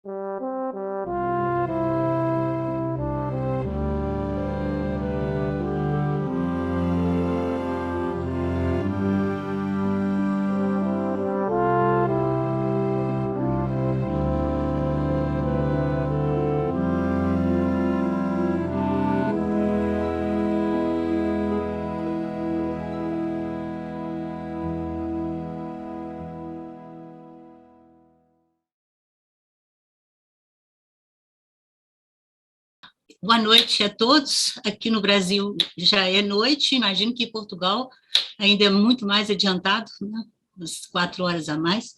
Boa noite a todos. Aqui no Brasil já é noite, imagino que em Portugal ainda é muito mais adiantado, né? Umas 4 horas a mais.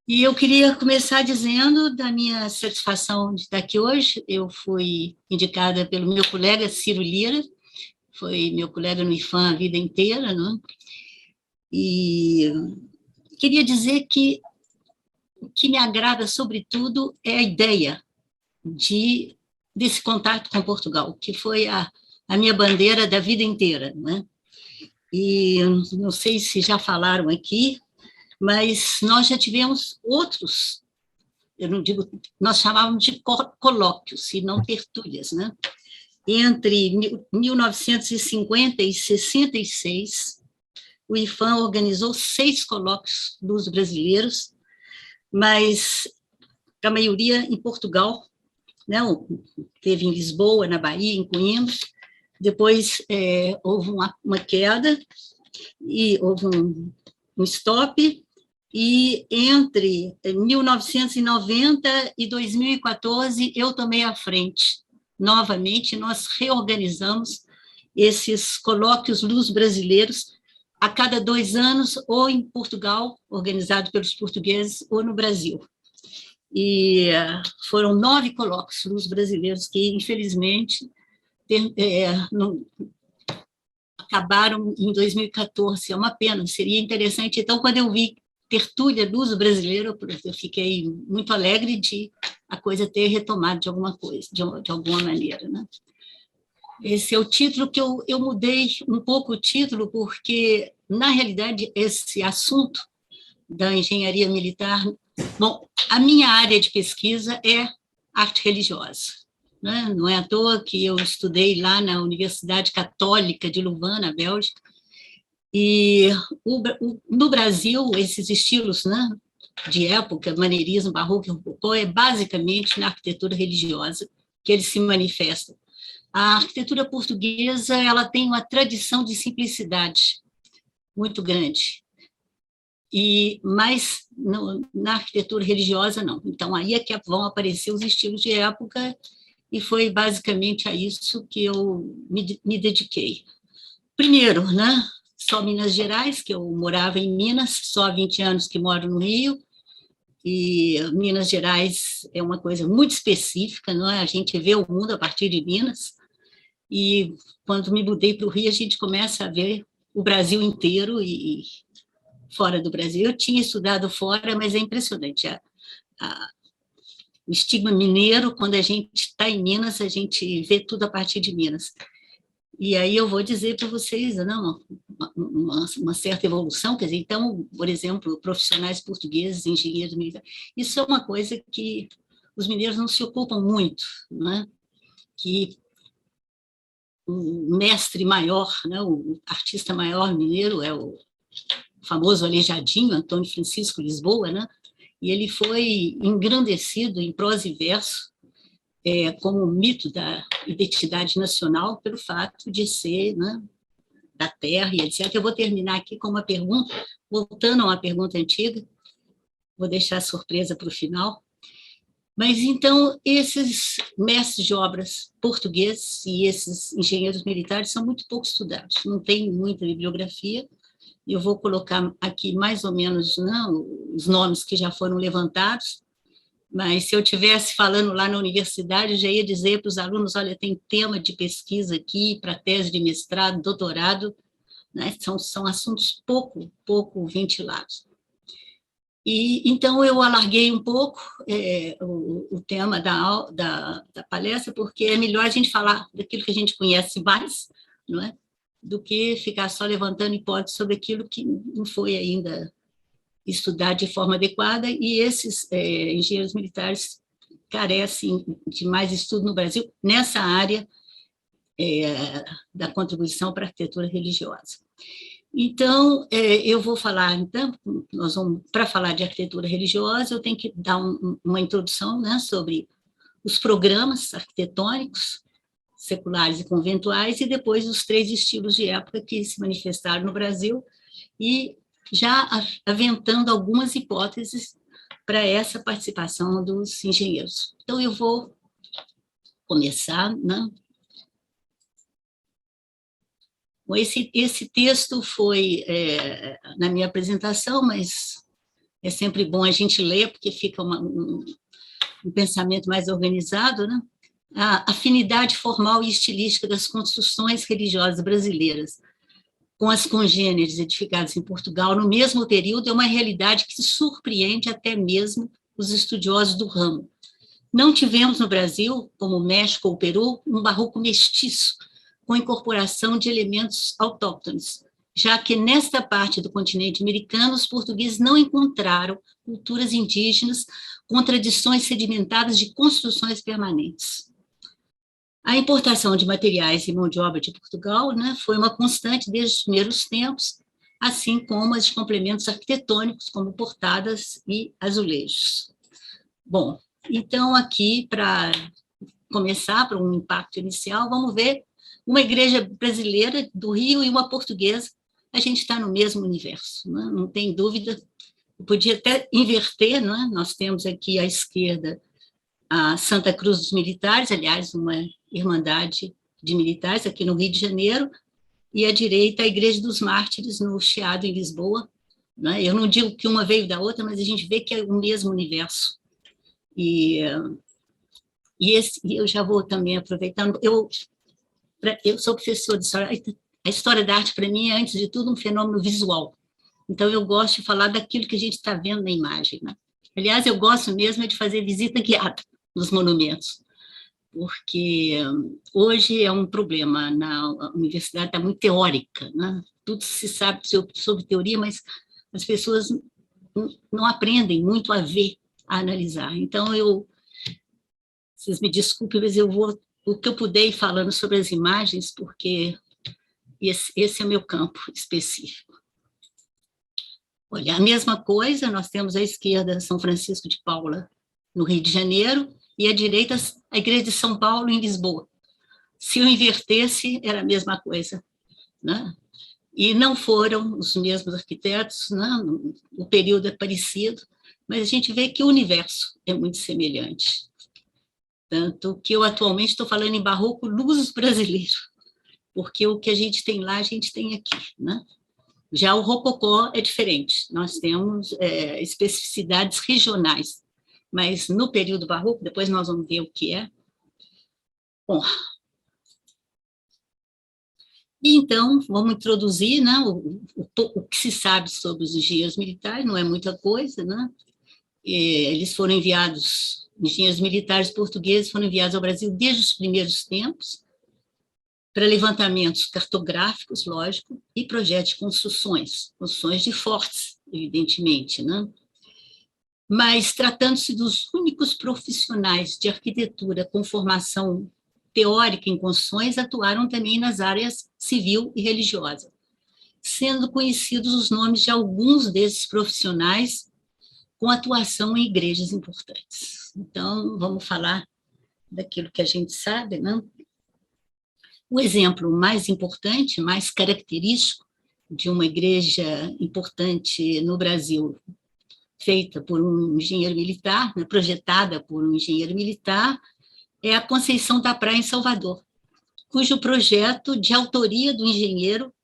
E eu queria começar dizendo da minha satisfação de estar aqui hoje. Eu fui indicada pelo meu colega Ciro Lira, foi meu colega no IFAM a vida inteira, né? E queria dizer que o que me agrada, sobretudo, é a ideia desse contato com Portugal, que foi a minha bandeira da vida inteira, né? E não sei se já falaram aqui, mas nós já tivemos outros, eu não digo, nós chamávamos de colóquios, e não tertúlias, né? Entre 1950 e 66, o IFAM organizou 6 colóquios dos brasileiros, mas a maioria em Portugal, né? Teve em Lisboa, na Bahia, em Coimbra. Depois houve uma queda e houve um stop, e entre 1990 e 2014 eu tomei a frente. Novamente, nós reorganizamos esses colóquios luz-brasileiros a cada 2 anos, ou em Portugal, organizado pelos portugueses, ou no Brasil. E foram 9 colóquios luz-brasileiros que, infelizmente, não, acabaram em 2014. É uma pena, seria interessante. Então, quando eu vi tertúlia luso-brasileira, eu fiquei muito alegre de a coisa ter retomado de alguma coisa, de alguma maneira, né? Esse é o título que eu mudei um pouco o título, porque, na realidade, esse assunto da engenharia militar, bom, a minha área de pesquisa é arte religiosa, né? Não é à toa que eu estudei lá na Universidade Católica de Louvain, na Bélgica, e no Brasil, esses estilos, né, de época, maneirismo, barroco e rococó, é basicamente na arquitetura religiosa que eles se manifestam. A arquitetura portuguesa, ela tem uma tradição de simplicidade muito grande, mas na arquitetura religiosa, não. Então, aí é que vão aparecer os estilos de época, e foi basicamente a isso que eu me dediquei. Primeiro, né, só Minas Gerais, que eu morava em Minas, só há 20 anos que moro no Rio, e Minas Gerais é uma coisa muito específica, não é? A gente vê o mundo a partir de Minas, e quando me mudei para o Rio, a gente começa a ver o Brasil inteiro e fora do Brasil. Eu tinha estudado fora, mas é impressionante. O estigma mineiro, quando a gente está em Minas, a gente vê tudo a partir de Minas. E aí eu vou dizer para vocês, não, uma certa evolução, quer dizer, então, por exemplo, profissionais portugueses, engenheiros militares, isso é uma coisa que os mineiros não se ocupam muito, né? Que o mestre maior, né, o artista maior mineiro é o famoso Aleijadinho, Antônio Francisco Lisboa, né? E ele foi engrandecido em prosa e verso como mito da identidade nacional pelo fato de ser, né, da terra e etc. Eu vou terminar aqui com uma pergunta, voltando a uma pergunta antiga, vou deixar a surpresa para o final. Mas, então, esses mestres de obras portugueses e esses engenheiros militares são muito pouco estudados, não tem muita bibliografia. Eu vou colocar aqui mais ou menos, não, os nomes que já foram levantados, mas se eu estivesse falando lá na universidade, eu já ia dizer para os alunos, olha, tem tema de pesquisa aqui para tese de mestrado, doutorado, né? São assuntos pouco ventilados. E, então, eu alarguei um pouco o tema da palestra, porque é melhor a gente falar daquilo que a gente conhece mais, não é? Do que ficar só levantando hipóteses sobre aquilo que não foi ainda estudado de forma adequada, e esses engenheiros militares carecem de mais estudo no Brasil nessa área da contribuição para a arquitetura religiosa. Então, eu vou falar, então, para falar de arquitetura religiosa, eu tenho que dar uma introdução, né, sobre os programas arquitetônicos, seculares e conventuais, e depois os 3 estilos de época que se manifestaram no Brasil, e já aventando algumas hipóteses para essa participação dos engenheiros. Então, eu vou começar, né? Bom, esse texto foi na minha apresentação, mas é sempre bom a gente ler, porque fica um pensamento mais organizado, né? A afinidade formal e estilística das construções religiosas brasileiras com as congêneres edificadas em Portugal no mesmo período é uma realidade que surpreende até mesmo os estudiosos do ramo. Não tivemos no Brasil, como o México ou o Peru, um barroco mestiço, com incorporação de elementos autóctones, já que nesta parte do continente americano os portugueses não encontraram culturas indígenas com tradições sedimentadas de construções permanentes. A importação de materiais e mão de obra de Portugal, né, foi uma constante desde os primeiros tempos, assim como as de complementos arquitetônicos, como portadas e azulejos. Bom, então aqui, para começar, para um impacto inicial, vamos ver uma igreja brasileira do Rio e uma portuguesa, a gente está no mesmo universo, né? Não tem dúvida. Eu podia até inverter, né? Nós temos aqui à esquerda a Santa Cruz dos Militares, aliás, uma irmandade de militares aqui no Rio de Janeiro, e à direita a Igreja dos Mártires, no Chiado, em Lisboa. Né? Eu não digo que uma veio da outra, mas a gente vê que é o mesmo universo. E eu já vou também aproveitando, eu sou professora de história, a história da arte, para mim, é, antes de tudo, um fenômeno visual. Então, eu gosto de falar daquilo que a gente está vendo na imagem. Né? Aliás, eu gosto mesmo de fazer visita guiada nos monumentos, porque hoje é um problema, a universidade está muito teórica, né? Tudo se sabe sobre teoria, mas as pessoas não aprendem muito a ver, a analisar. Então, vocês me desculpem, mas eu vou, o que eu puder ir falando sobre as imagens, porque esse é o meu campo específico. Olha, a mesma coisa, nós temos à esquerda São Francisco de Paula, no Rio de Janeiro, e à direita a Igreja de São Paulo, em Lisboa. Se eu invertesse, era a mesma coisa. Né? E não foram os mesmos arquitetos, né? O período é parecido, mas a gente vê que o universo é muito semelhante. Tanto que eu atualmente estou falando em barroco luso brasileiro, porque o que a gente tem lá, a gente tem aqui. Né? Já o rococó é diferente, nós temos especificidades regionais, mas no período barroco, depois nós vamos ver o que é. Bom, e então, vamos introduzir, né, o que se sabe sobre os engenheiros militares, não é muita coisa, né? Eles foram enviados, engenheiros militares portugueses foram enviados ao Brasil desde os primeiros tempos, para levantamentos cartográficos, lógico, e projetos de construções de fortes, evidentemente, né? Mas, tratando-se dos únicos profissionais de arquitetura com formação teórica em construções, atuaram também nas áreas civil e religiosa, sendo conhecidos os nomes de alguns desses profissionais com atuação em igrejas importantes. Então, vamos falar daquilo que a gente sabe, né? O exemplo mais importante, mais característico de uma igreja importante no Brasil, feita por um engenheiro militar, né, projetada por um engenheiro militar, é a Conceição da Praia, em Salvador, cujo projeto, de autoria do engenheiro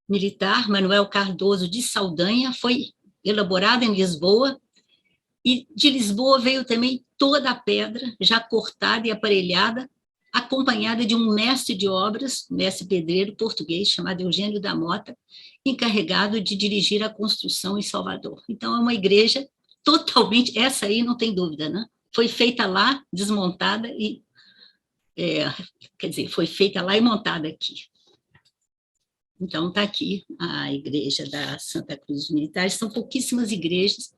militar Manuel Cardoso de Saldanha, foi elaborado em Lisboa, e de Lisboa veio também toda a pedra, já cortada e aparelhada, acompanhada de um mestre de obras, mestre pedreiro português, chamado Eugênio da Mota, encarregado de dirigir a construção em Salvador. Então, é uma igreja totalmente, essa aí não tem dúvida, né? Foi feita lá, desmontada, quer dizer, foi feita lá e montada aqui. Então, está aqui a igreja da Santa Cruz dos Militares, são pouquíssimas igrejas.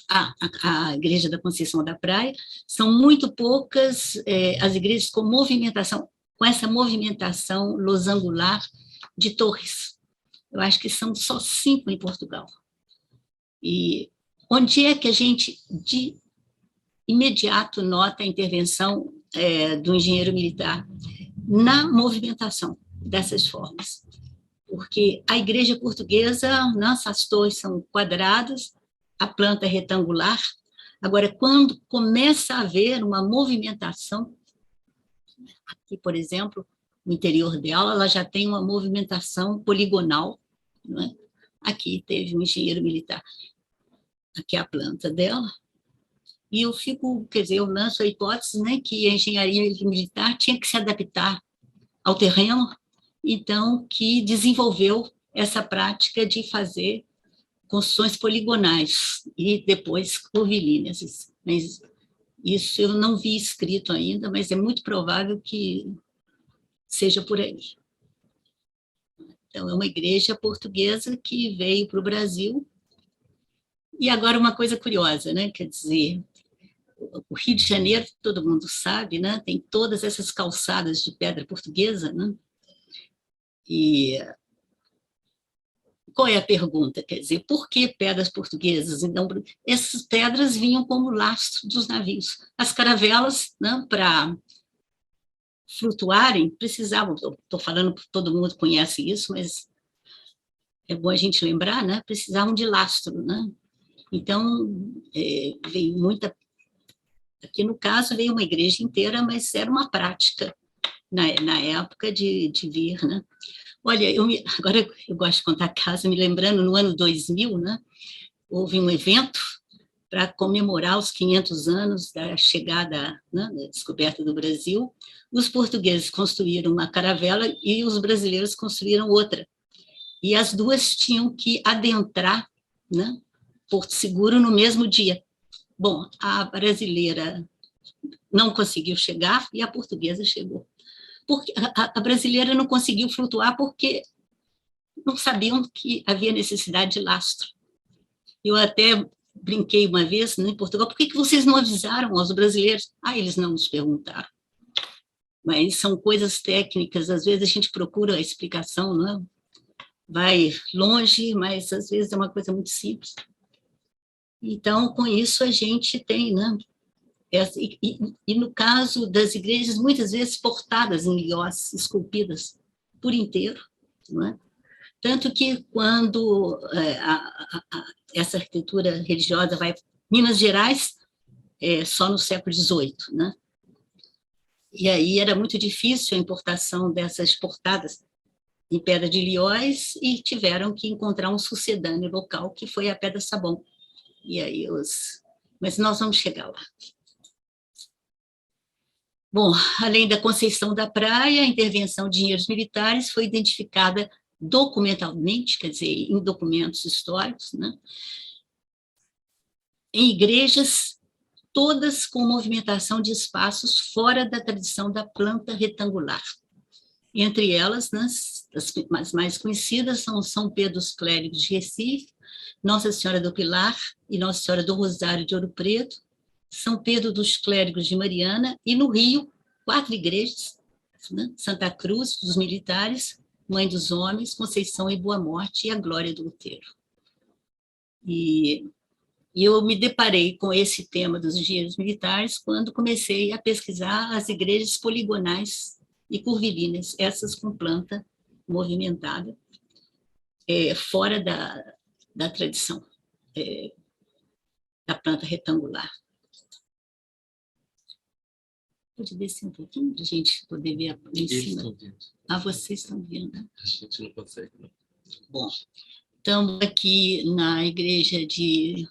a Igreja da Conceição da Praia, são muito poucas as igrejas com movimentação, com essa movimentação losangular de torres. Eu acho que são só 5 em Portugal. E onde é que a gente, de imediato, nota a intervenção do engenheiro militar? Na movimentação dessas formas. Porque a igreja portuguesa, nossas torres são quadradas, a planta é retangular. Agora, quando começa a haver uma movimentação, aqui, por exemplo, no interior dela, ela já tem uma movimentação poligonal, não é? Aqui teve um engenheiro militar, aqui é a planta dela, e eu fico, quer dizer, eu lanço a hipótese, né, que a engenharia militar tinha que se adaptar ao terreno, então, que desenvolveu essa prática de fazer construções poligonais e depois curvilíneas. Mas isso eu não vi escrito ainda, mas é muito provável que seja por aí. Então, é uma igreja portuguesa que veio para o Brasil. E agora uma coisa curiosa, né? Quer dizer, o Rio de Janeiro, todo mundo sabe, né? Tem todas essas calçadas de pedra portuguesa, né? E qual é a pergunta? Quer dizer, por que pedras portuguesas? Então, essas pedras vinham como lastro dos navios. As caravelas, né, para flutuarem, precisavam, estou falando, todo mundo conhece isso, mas é bom a gente lembrar, né? Precisavam de lastro, né? Então, veio muita... Aqui, no caso, veio uma igreja inteira, mas era uma prática na época de vir, né? Olha, agora eu gosto de contar caso, me lembrando, no ano 2000, né, houve um evento para comemorar os 500 anos da chegada, né, da descoberta do Brasil. Os portugueses construíram uma caravela e os brasileiros construíram outra. E as duas tinham que adentrar, né, Porto Seguro no mesmo dia. Bom, a brasileira não conseguiu chegar e a portuguesa chegou. Porque a brasileira não conseguiu flutuar porque não sabiam que havia necessidade de lastro. Eu até brinquei uma vez, né, em Portugal, por que vocês não avisaram aos brasileiros? Eles não nos perguntaram. Mas são coisas técnicas, às vezes a gente procura a explicação, não é? Vai longe, mas às vezes é uma coisa muito simples. Então, com isso, a gente tem, né? E no caso das igrejas, muitas vezes portadas em liós, esculpidas por inteiro, não é? Tanto que quando essa arquitetura religiosa vai... Minas Gerais, só no século XVIII, né? E aí era muito difícil a importação dessas portadas em pedra de liós e tiveram que encontrar um sucedâneo local, que foi a pedra-sabão. E aí Mas nós vamos chegar lá. Bom, além da Conceição da Praia, a intervenção de engenheiros militares foi identificada documentalmente, quer dizer, em documentos históricos, né, em igrejas, todas com movimentação de espaços fora da tradição da planta retangular. Entre elas, né, as mais conhecidas são São Pedro dos Clérigos de Recife, Nossa Senhora do Pilar e Nossa Senhora do Rosário de Ouro Preto, São Pedro dos Clérigos de Mariana, e no Rio, 4 igrejas, né? Santa Cruz dos Militares, Mãe dos Homens, Conceição e Boa Morte e a Glória do Outeiro. E eu me deparei com esse tema dos engenheiros militares quando comecei a pesquisar as igrejas poligonais e curvilíneas, essas com planta movimentada, fora da tradição da planta retangular. Pode descer um pouquinho para a gente poder ver lá em cima? Vocês estão vendo. A gente não consegue, não. Bom, estamos aqui na igreja de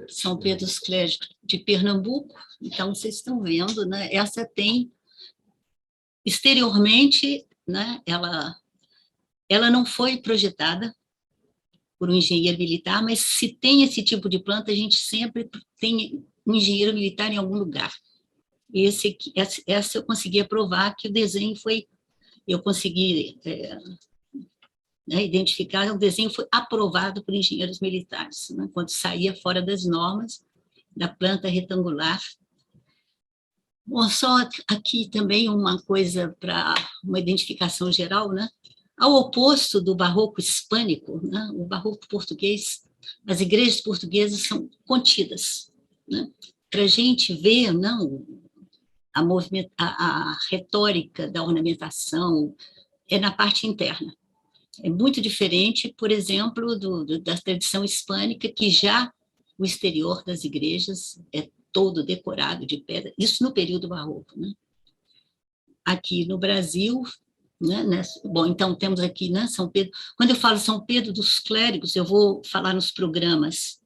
São Pedro dos Clérigos de Pernambuco, então vocês estão vendo, né? Essa tem, exteriormente, né, ela não foi projetada por um engenheiro militar, mas se tem esse tipo de planta, a gente sempre tem um engenheiro militar em algum lugar. Essa eu consegui provar que o desenho foi... Eu consegui né, identificado, o desenho foi aprovado por engenheiros militares, né, quando saía fora das normas da planta retangular. Bom, só aqui também uma coisa para uma identificação geral, né? Ao oposto do barroco hispânico, né, o barroco português, as igrejas portuguesas são contidas, né? Para a gente ver, não, a retórica da ornamentação é na parte interna. É muito diferente, por exemplo, da tradição hispânica, que já o exterior das igrejas é todo decorado de pedra, isso no período barroco, né? Aqui no Brasil, né, bom, então temos aqui, né, São Pedro. Quando eu falo São Pedro dos Clérigos, eu vou falar nos programas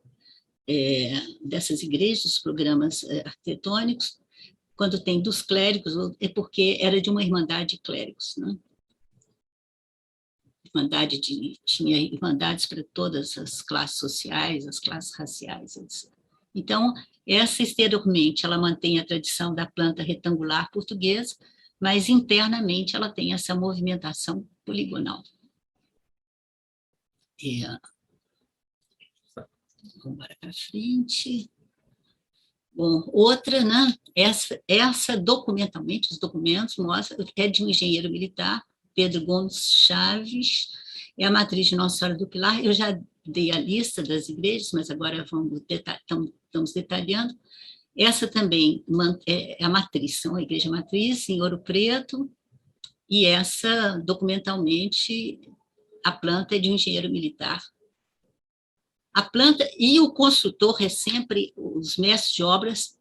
dessas igrejas, os programas arquitetônicos. Quando tem dos clérigos, é porque era de uma irmandade de clérigos, né? Tinha irmandades para todas as classes sociais, as classes raciais, etc. Então, essa exteriormente, ela mantém a tradição da planta retangular portuguesa, mas internamente ela tem essa movimentação poligonal. Vamos para frente. Bom, outra, né? Essa documentalmente, os documentos mostram que é de um engenheiro militar, Pedro Gomes Chaves, é a matriz de Nossa Senhora do Pilar. Eu já dei a lista das igrejas, mas agora estamos detalhando. Essa também é a matriz, são a igreja matriz em Ouro Preto, e essa, documentalmente, a planta é de um engenheiro militar. A planta e o construtor é sempre, os mestres de obras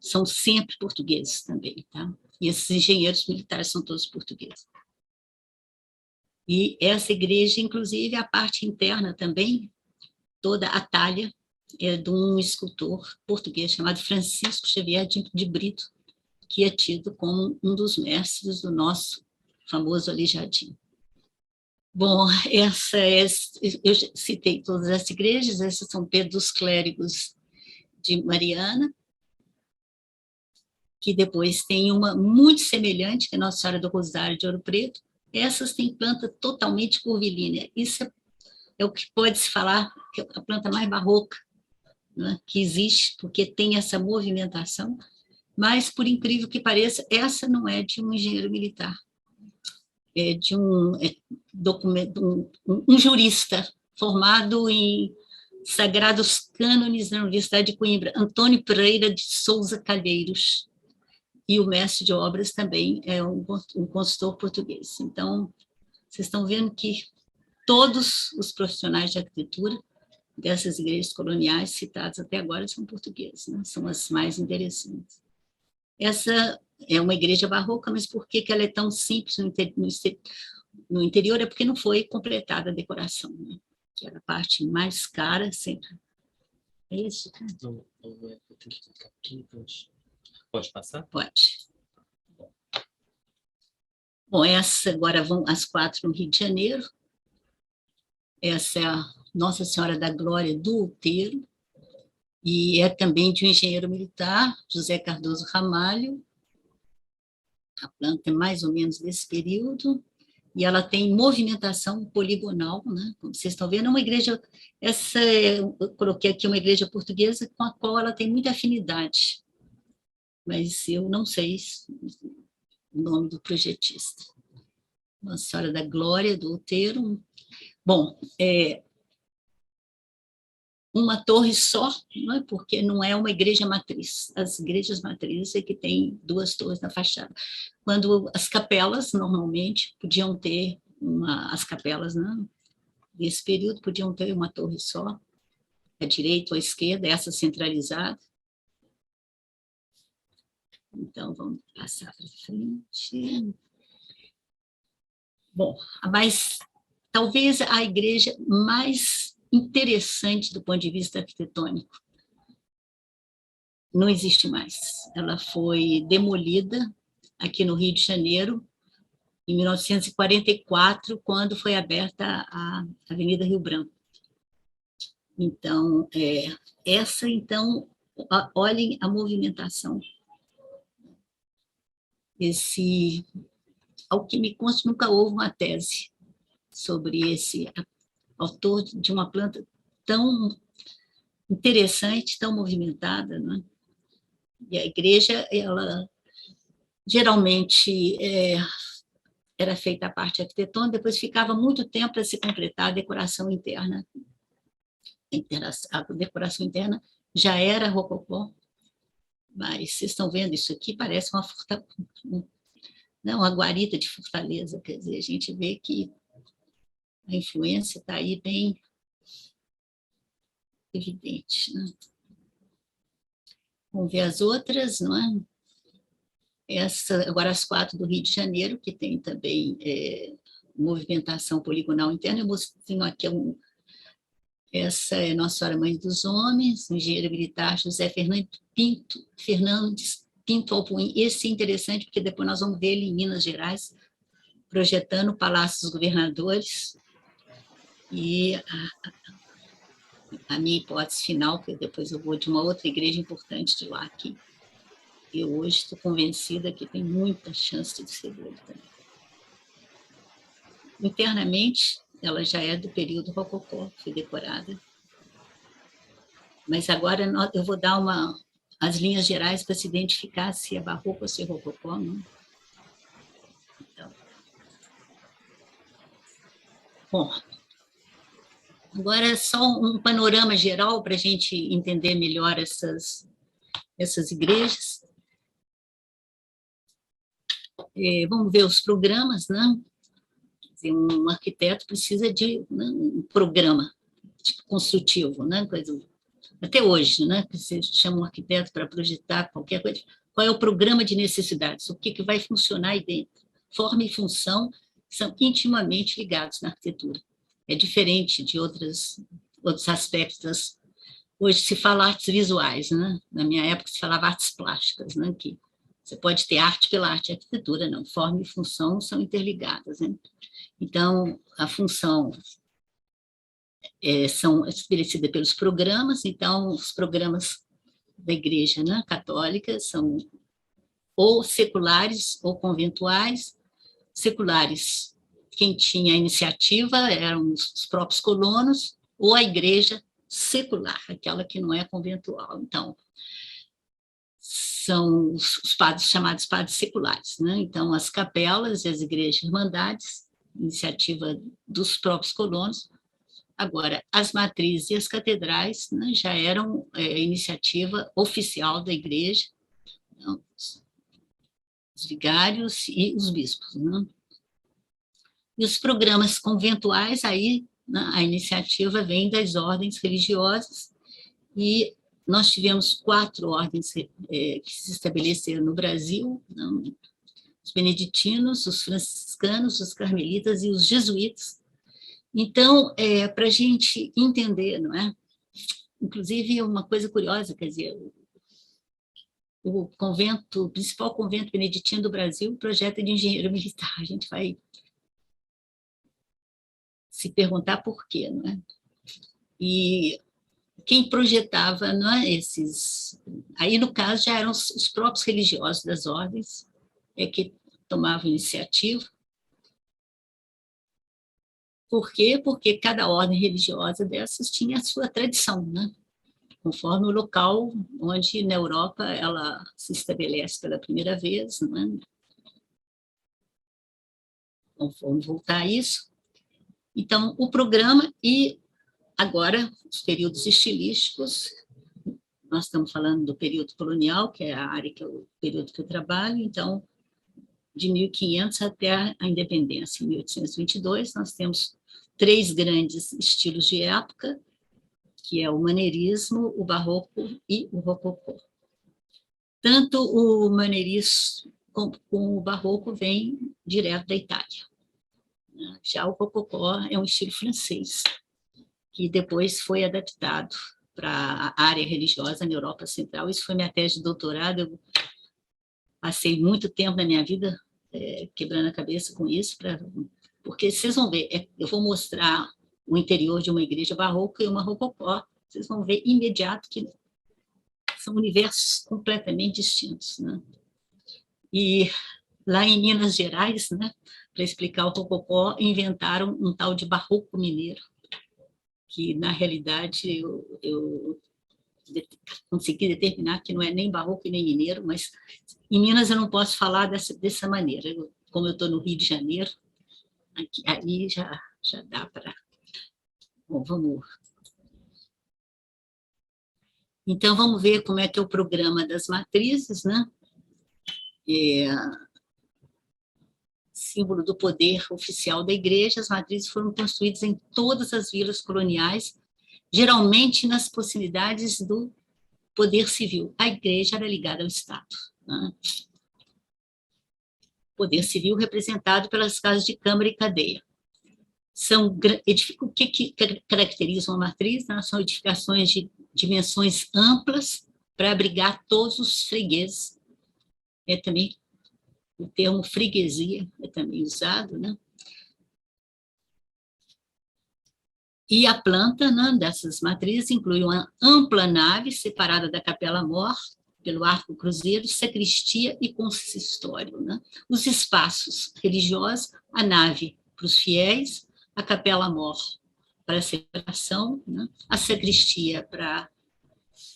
são sempre portugueses também, tá? E esses engenheiros militares são todos portugueses. E essa igreja, inclusive, a parte interna também, toda a talha, é de um escultor português chamado Francisco Xavier de Brito, que é tido como um dos mestres do nosso famoso Aleijadinho. Bom, eu citei todas as igrejas, essas são Pedro dos Clérigos de Mariana, que depois tem uma muito semelhante, que é Nossa Senhora do Rosário de Ouro Preto. Essas têm planta totalmente curvilínea. Isso é o que pode se falar que é a planta mais barroca, né, que existe, porque tem essa movimentação, mas, por incrível que pareça, essa não é de um engenheiro militar, é de um jurista formado em Sagrados Cânones na Universidade de Coimbra, Antônio Pereira de Souza Calheiros, e o mestre de obras também é um consultor português. Então, vocês estão vendo que todos os profissionais de arquitetura dessas igrejas coloniais citadas até agora são portugueses, né? São as mais interessantes. Essa é uma igreja barroca, mas por que ela é tão simples no interior? É porque não foi completada a decoração, né? Que era a parte mais cara sempre. É isso? Não, eu tenho que clicar aqui. Pode passar? Pode. Bom, essa agora vão as 4 no Rio de Janeiro. Essa é a Nossa Senhora da Glória do Outeiro, e é também de um engenheiro militar, José Cardoso Ramalho. A planta é mais ou menos desse período, e ela tem movimentação poligonal, né? Como vocês estão vendo, é uma igreja, eu coloquei aqui uma igreja portuguesa com a qual ela tem muita afinidade, mas eu não sei o nome do projetista. Nossa Senhora da Glória do Outeiro. Bom, uma torre só, não é? Porque não é uma igreja matriz. As igrejas matrizes é que tem 2 torres na fachada. Quando as capelas, normalmente, podiam ter as capelas, né, nesse período, podiam ter uma torre só, à direita ou à esquerda, essa centralizada. Então, vamos passar para frente. Bom, mas talvez a igreja mais interessante do ponto de vista arquitetônico não existe mais. Ela foi demolida aqui no Rio de Janeiro em 1944, quando foi aberta a Avenida Rio Branco. Então, então, olhem a movimentação. Ao que me consta, nunca houve uma tese sobre esse autor de uma planta tão interessante, tão movimentada, né? E a igreja, ela geralmente era feita a parte arquitetônica, depois ficava muito tempo para se completar a decoração interna. A decoração interna já era rococó, mas vocês estão vendo isso aqui, parece uma guarita de fortaleza, quer dizer, a gente vê que a influência está aí bem evidente, né? Vamos ver as outras, não é? Agora as 4 do Rio de Janeiro, que tem também movimentação poligonal interna. Eu mostrei aqui essa é Nossa Senhora Mãe dos Homens, engenheiro militar José Fernandes Pinto Alpuim. Esse é interessante, porque depois nós vamos ver ele em Minas Gerais, projetando o Palácio dos Governadores. E a minha hipótese final, que depois eu vou de uma outra igreja importante de lá, que eu hoje estou convencida que tem muita chance de ser dele também. Internamente, ela já é do período rococó, foi decorada. Mas agora eu vou dar as linhas gerais para se identificar se é barroco ou se é rococó, não? Então, bom, agora só um panorama geral para a gente entender melhor essas igrejas. Vamos ver os programas, né? Um arquiteto precisa de um programa construtivo, né? Até hoje, né? Você chama um arquiteto para projetar qualquer coisa. Qual é o programa de necessidades? O que vai funcionar aí dentro? Forma e função são intimamente ligados na arquitetura. É diferente de outros aspectos. Hoje se fala artes visuais, né? Na minha época se falava artes plásticas, né? Que você pode ter arte pela arte e arquitetura, não. Forma e função são interligadas, né? Então, a função são estabelecidas pelos programas. Então, os programas da Igreja, né, católica são ou seculares ou conventuais. Seculares, quem tinha a iniciativa eram os próprios colonos, ou a Igreja secular, aquela que não é conventual. Então, são os padres chamados padres seculares, né? Então, as capelas e as igrejas irmandades, iniciativa dos próprios colonos. Agora, as matrizes e as catedrais, né, já eram iniciativa oficial da igreja, né, os vigários e os bispos, né? E os programas conventuais, aí, né, a iniciativa vem das ordens religiosas, e nós tivemos 4 ordens que se estabeleceram no Brasil, né, os beneditinos, os franciscanos, os carmelitas e os jesuítas. Então, para a gente entender, não é? Inclusive, uma coisa curiosa, quer dizer, o principal convento beneditino do Brasil, projeto de engenheiro militar. A gente vai se perguntar por quê, não é? E quem projetava, não é, esses... Aí, no caso, já eram os próprios religiosos das ordens que tomavam iniciativa. Por quê? Porque cada ordem religiosa dessas tinha a sua tradição, né? Conforme o local onde, na Europa, ela se estabelece pela primeira vez, né? Então, vamos voltar a isso. Então, o programa e, agora, os períodos estilísticos. Nós estamos falando do período colonial, que é a área o período que eu trabalho. Então, de 1500 até a independência, em 1822, nós temos 3 grandes estilos de época, que é o maneirismo, o barroco e o rococó. Tanto o maneirismo como o barroco vem direto da Itália. Já o rococó é um estilo francês, que depois foi adaptado para a área religiosa na Europa Central. Isso foi minha tese de doutorado. Eu passei muito tempo na minha vida quebrando a cabeça com isso, porque vocês vão ver, eu vou mostrar o interior de uma igreja barroca e uma rococó, vocês vão ver imediato que são universos completamente distintos, né? E Lá em Minas Gerais, né, para explicar o rococó, inventaram um tal de barroco mineiro, que, na realidade, eu consegui determinar que não é nem barroco e nem mineiro, mas em Minas eu não posso falar dessa maneira. Como eu estou no Rio de Janeiro, aqui, aí já dá para... Bom, vamos... Então, vamos ver como é que é o programa das matrizes, né? Símbolo do poder oficial da igreja, as matrizes foram construídas em todas as vilas coloniais, geralmente nas proximidades do poder civil. A igreja era ligada ao Estado, né? Poder civil representado pelas casas de câmara e cadeia. O que caracteriza uma matriz? Né? São edificações de dimensões amplas para abrigar todos os fregueses. Também o termo freguesia é também usado, né? E a planta, né, dessas matrizes inclui uma ampla nave separada da capela-mor pelo arco cruzeiro, sacristia e consistório, né? Os espaços religiosos, a nave para os fiéis, a capela-mor para a celebração, né? A sacristia para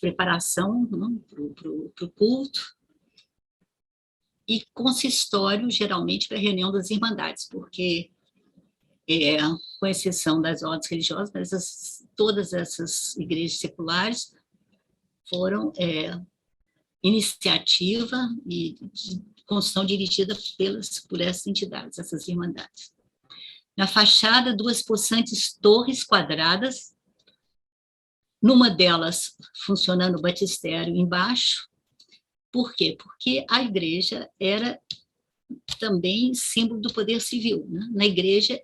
preparação, né, para o culto, e consistório, geralmente, para a reunião das irmandades, porque, com exceção das ordens religiosas, todas essas igrejas seculares foram iniciativa e de construção dirigida por essas entidades, essas irmandades. Na fachada, duas possantes torres quadradas, numa delas funcionando o batistério embaixo. Por quê? Porque a igreja era também símbolo do poder civil, né? Na igreja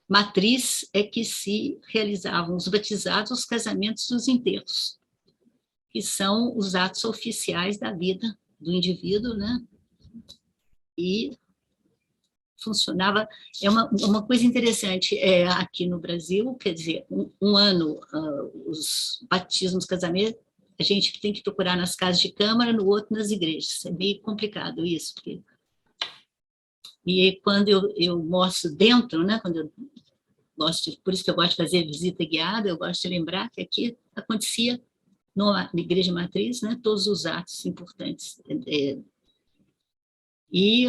matriz é que se realizavam os batizados, os casamentos e os enterros, que são os atos oficiais da vida do indivíduo, né? E funcionava... É uma coisa interessante, aqui no Brasil, quer dizer, um ano, os batismos, casamentos, a gente tem que procurar nas casas de câmara, no outro nas igrejas. É meio complicado isso, porque... E quando eu mostro dentro, né, quando eu por isso que eu gosto de fazer visita guiada, eu gosto de lembrar que aqui acontecia, na igreja matriz, né, todos os atos importantes. E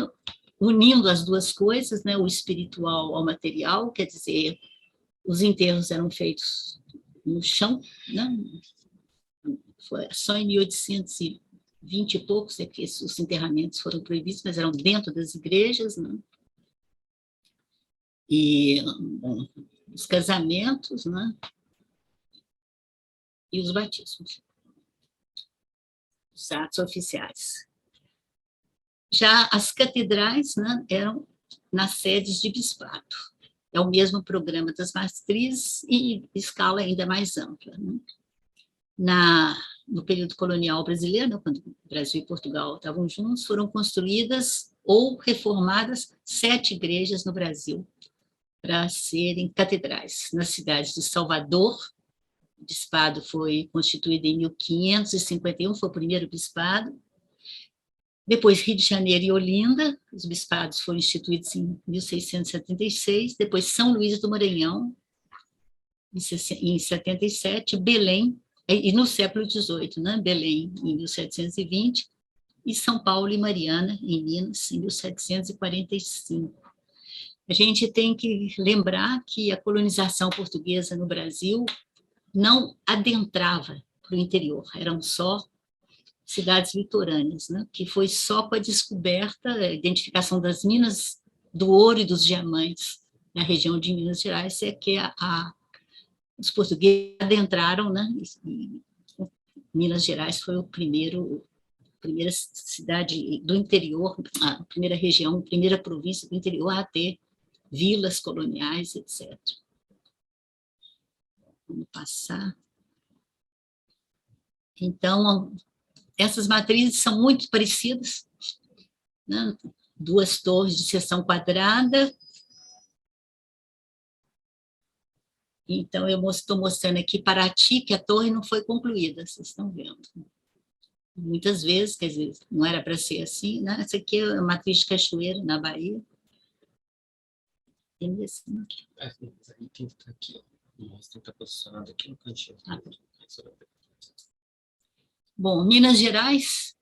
unindo as duas coisas, né, o espiritual ao material, quer dizer, os enterros eram feitos no chão, né? Foi só em 1820 e poucos é que os enterramentos foram proibidos, mas eram dentro das igrejas, né? E, bom, os casamentos, né? E os batismos, os atos oficiais. Já as catedrais, né, eram nas sedes de bispado. É o mesmo programa das matrizes e escala ainda mais ampla, né? No período colonial brasileiro, quando o Brasil e Portugal estavam juntos, foram construídas ou reformadas 7 igrejas no Brasil para serem catedrais. Nas cidades de Salvador, o bispado foi constituído em 1551, foi o primeiro bispado. Depois, Rio de Janeiro e Olinda, os bispados foram instituídos em 1676. Depois, São Luís do Maranhão, em 77. Belém, e no século XVIII, né? Belém, em 1720. E São Paulo e Mariana, em Minas, em 1745. A gente tem que lembrar que a colonização portuguesa no Brasil não adentrava para o interior, eram só cidades litorâneas, né? Que foi só com a descoberta, a identificação das minas do ouro e dos diamantes na região de Minas Gerais, é que os portugueses adentraram, né? E Minas Gerais foi a primeira cidade do interior, a primeira região, a primeira província do interior a ter vilas coloniais, etc. Vamos passar. Então, essas matrizes são muito parecidas, né? 2 torres de seção quadrada. Então, eu estou mostrando aqui Paraty, que a torre não foi concluída, vocês estão vendo. muitas vezes, quer dizer, não era para ser assim, né? Essa aqui é a matriz de Cachoeiro, na Bahia. Tem assim aqui. Aí tem que estar aqui, ó. Mostra que está posicionado aqui no cantinho. Bom, Minas Gerais,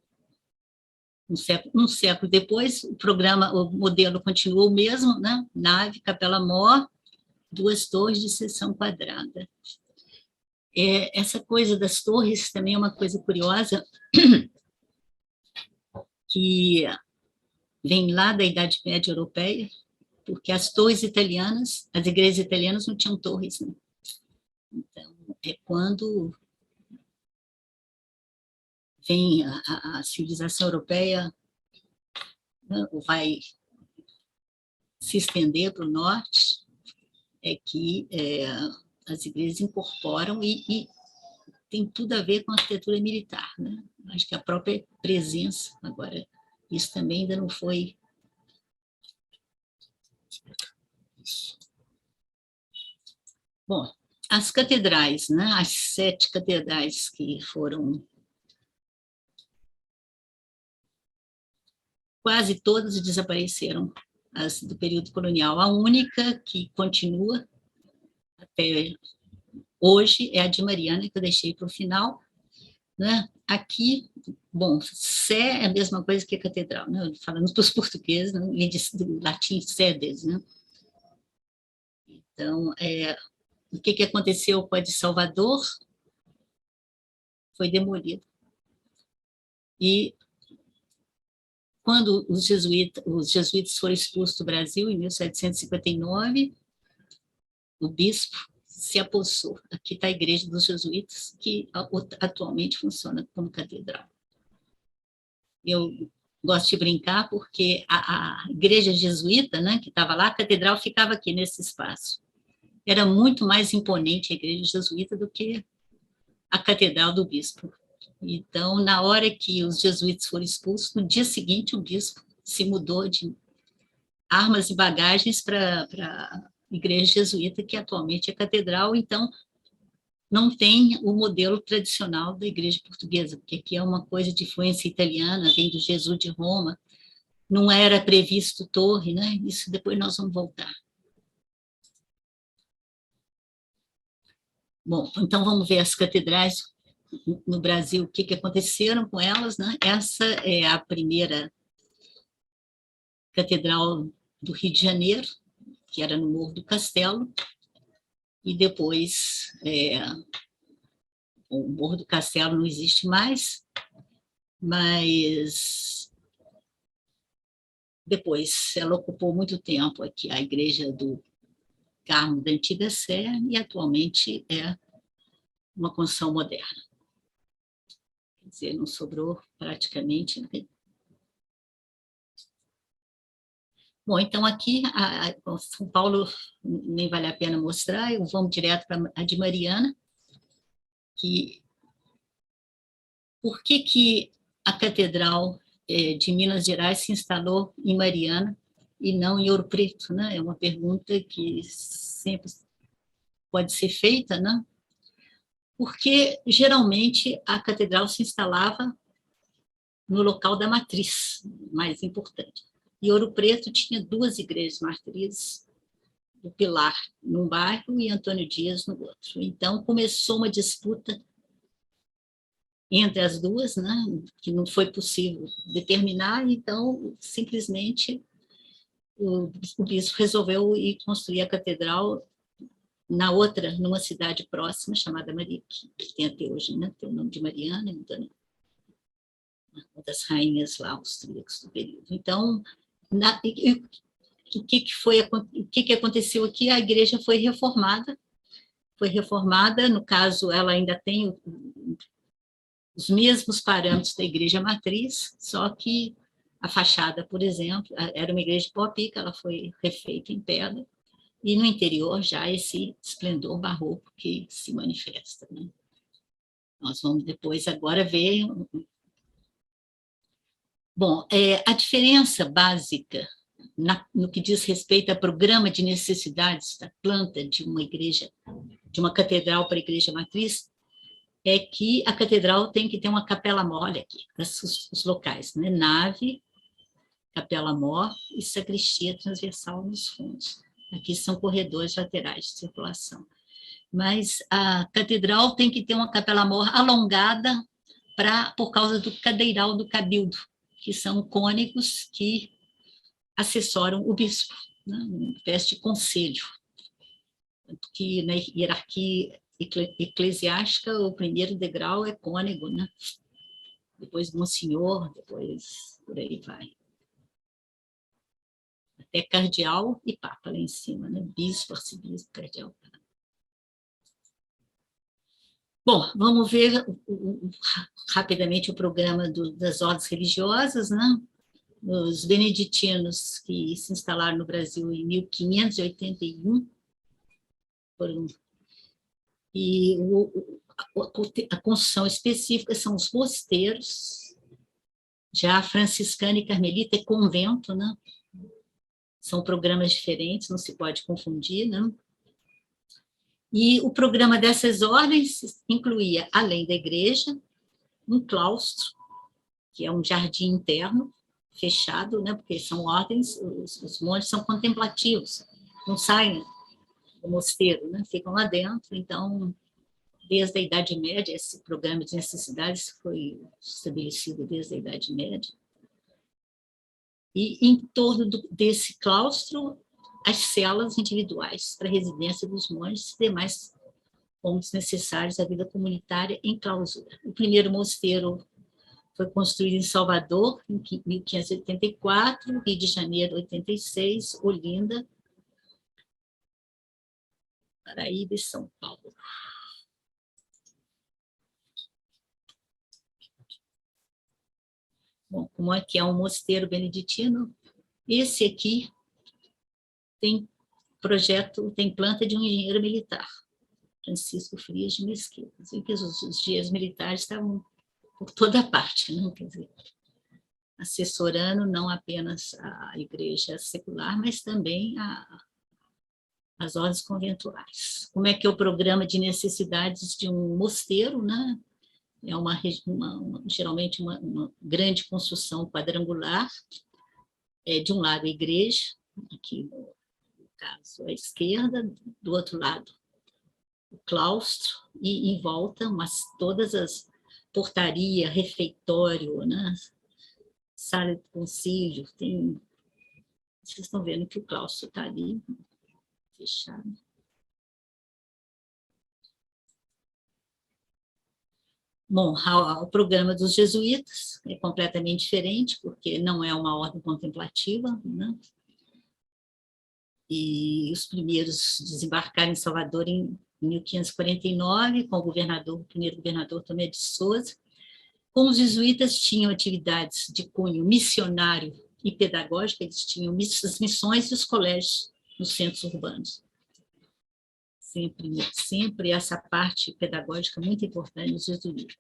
um século depois, o modelo continuou o mesmo, né? Nave, capela-mor, 2 torres de seção quadrada. Essa coisa das torres também é uma coisa curiosa, que vem lá da Idade Média Europeia, porque as torres italianas, as igrejas italianas não tinham torres, né? Então, é quando vem a civilização europeia, né, vai se estender para o norte, é que as igrejas incorporam e tem tudo a ver com a arquitetura militar, né? Acho que a própria presença, agora, isso também ainda não foi... Bom, as catedrais, né? As 7 catedrais que foram... Quase todas desapareceram, as do período colonial. A única que continua até hoje é a de Mariana, que eu deixei para o final, né? Aqui, bom, Sé é a mesma coisa que a catedral, né? Falando para os portugueses, né? Do latim sedes, né? Então, o que aconteceu com a de Salvador? Foi demolida. E quando os jesuítas foram expulsos do Brasil, em 1759, o bispo se apossou. Aqui está a igreja dos jesuítas, que atualmente funciona como catedral. Eu gosto de brincar porque a igreja jesuíta, né, que estava lá, a catedral ficava aqui nesse espaço. Era muito mais imponente a igreja jesuíta do que a catedral do bispo. Então, na hora que os jesuítas foram expulsos, no dia seguinte o bispo se mudou de armas e bagagens para a igreja jesuíta, que atualmente é catedral. Então, não tem o modelo tradicional da igreja portuguesa, porque aqui é uma coisa de influência italiana, vem do Jesus de Roma, não era previsto torre, né? Isso depois nós vamos voltar. Bom, então vamos ver as catedrais no Brasil, o que aconteceram com elas, né? Essa é a primeira catedral do Rio de Janeiro, que era no Morro do Castelo, e depois o Morro do Castelo não existe mais, mas depois ela ocupou muito tempo aqui, a igreja do Carmo da Antiga Sé, e atualmente é uma construção moderna. Quer dizer, não sobrou praticamente. Bom, então aqui, São Paulo nem vale a pena mostrar, vamos direto para a de Mariana, que por que a catedral de Minas Gerais se instalou em Mariana e não em Ouro Preto, né? É uma pergunta que sempre pode ser feita, né? Porque geralmente a catedral se instalava no local da matriz, mais importante. E Ouro Preto tinha 2 igrejas matrizes, o Pilar num bairro e Antônio Dias no outro. Então começou uma disputa entre as duas, né, que não foi possível determinar, então simplesmente o bispo resolveu ir construir a catedral na outra, numa cidade próxima, chamada Marique, que tem até hoje, né, tem o nome de Mariana, então, uma das rainhas lá austríacas do período. Então, o que aconteceu aqui? A igreja foi reformada, no caso, ela ainda tem os mesmos parâmetros da igreja matriz, só que a fachada, por exemplo, era uma igreja de pau a pique, ela foi refeita em pedra, e no interior já esse esplendor barroco que se manifesta, né? Nós vamos depois agora ver... Bom, a diferença básica no que diz respeito a programa de necessidades da planta de uma igreja, de uma catedral para a igreja matriz, é que a catedral tem que ter uma capela-mor, olha aqui, os locais, né? Nave, capela-mor e sacristia transversal nos fundos. Aqui são corredores laterais de circulação. Mas a catedral tem que ter uma capela-mor alongada por causa do cadeiral do cabildo, que são cônicos que assessoram o bispo, né? Uma espécie de conselho. Tanto que na hierarquia eclesiástica, o primeiro degrau é cônego, né? Depois monsenhor, depois por aí vai. Até cardeal e papa lá em cima, né? Bispo, arcebispo, cardeal. Bom, vamos ver rapidamente o programa das ordens religiosas, né? Os beneditinos que se instalaram no Brasil em 1581 foram, e a construção específica são os mosteiros, já franciscana e carmelita é convento, né? São programas diferentes, não se pode confundir, né? E o programa dessas ordens incluía, além da igreja, um claustro, que é um jardim interno, fechado, né? Porque são ordens, os monges são contemplativos, não saem do mosteiro, né? Ficam lá dentro. Então, desde a Idade Média, esse programa de necessidades foi estabelecido desde a Idade Média. E em torno desse claustro, as celas individuais para a residência dos monges e demais pontos necessários à vida comunitária em clausura. O primeiro mosteiro foi construído em Salvador, em 1584, Rio de Janeiro, 86, Olinda, Paraíba e São Paulo. Bom, como é que é um mosteiro beneditino? Esse aqui tem projeto, tem planta de um engenheiro militar, Francisco Frias de Mesquita. Assim que os engenheiros militares estavam por toda parte, né? Quer dizer, assessorando não apenas a igreja secular, mas também as ordens conventuais. Como é que é o programa de necessidades de um mosteiro, né? É geralmente uma grande construção quadrangular, de um lado a igreja, aqui no caso à esquerda, do outro lado o claustro, e em volta todas as portaria, refeitório, né? Sala de concílio, vocês estão vendo que o claustro está ali, fechado. Bom, o programa dos jesuítas é completamente diferente, porque não é uma ordem contemplativa, né? E os primeiros desembarcaram em Salvador em 1549, com o primeiro governador Tomé de Souza. Como os jesuítas tinham atividades de cunho missionário e pedagógico, eles tinham as missões e os colégios nos centros urbanos. Sempre essa parte pedagógica muito importante dos jesuítas.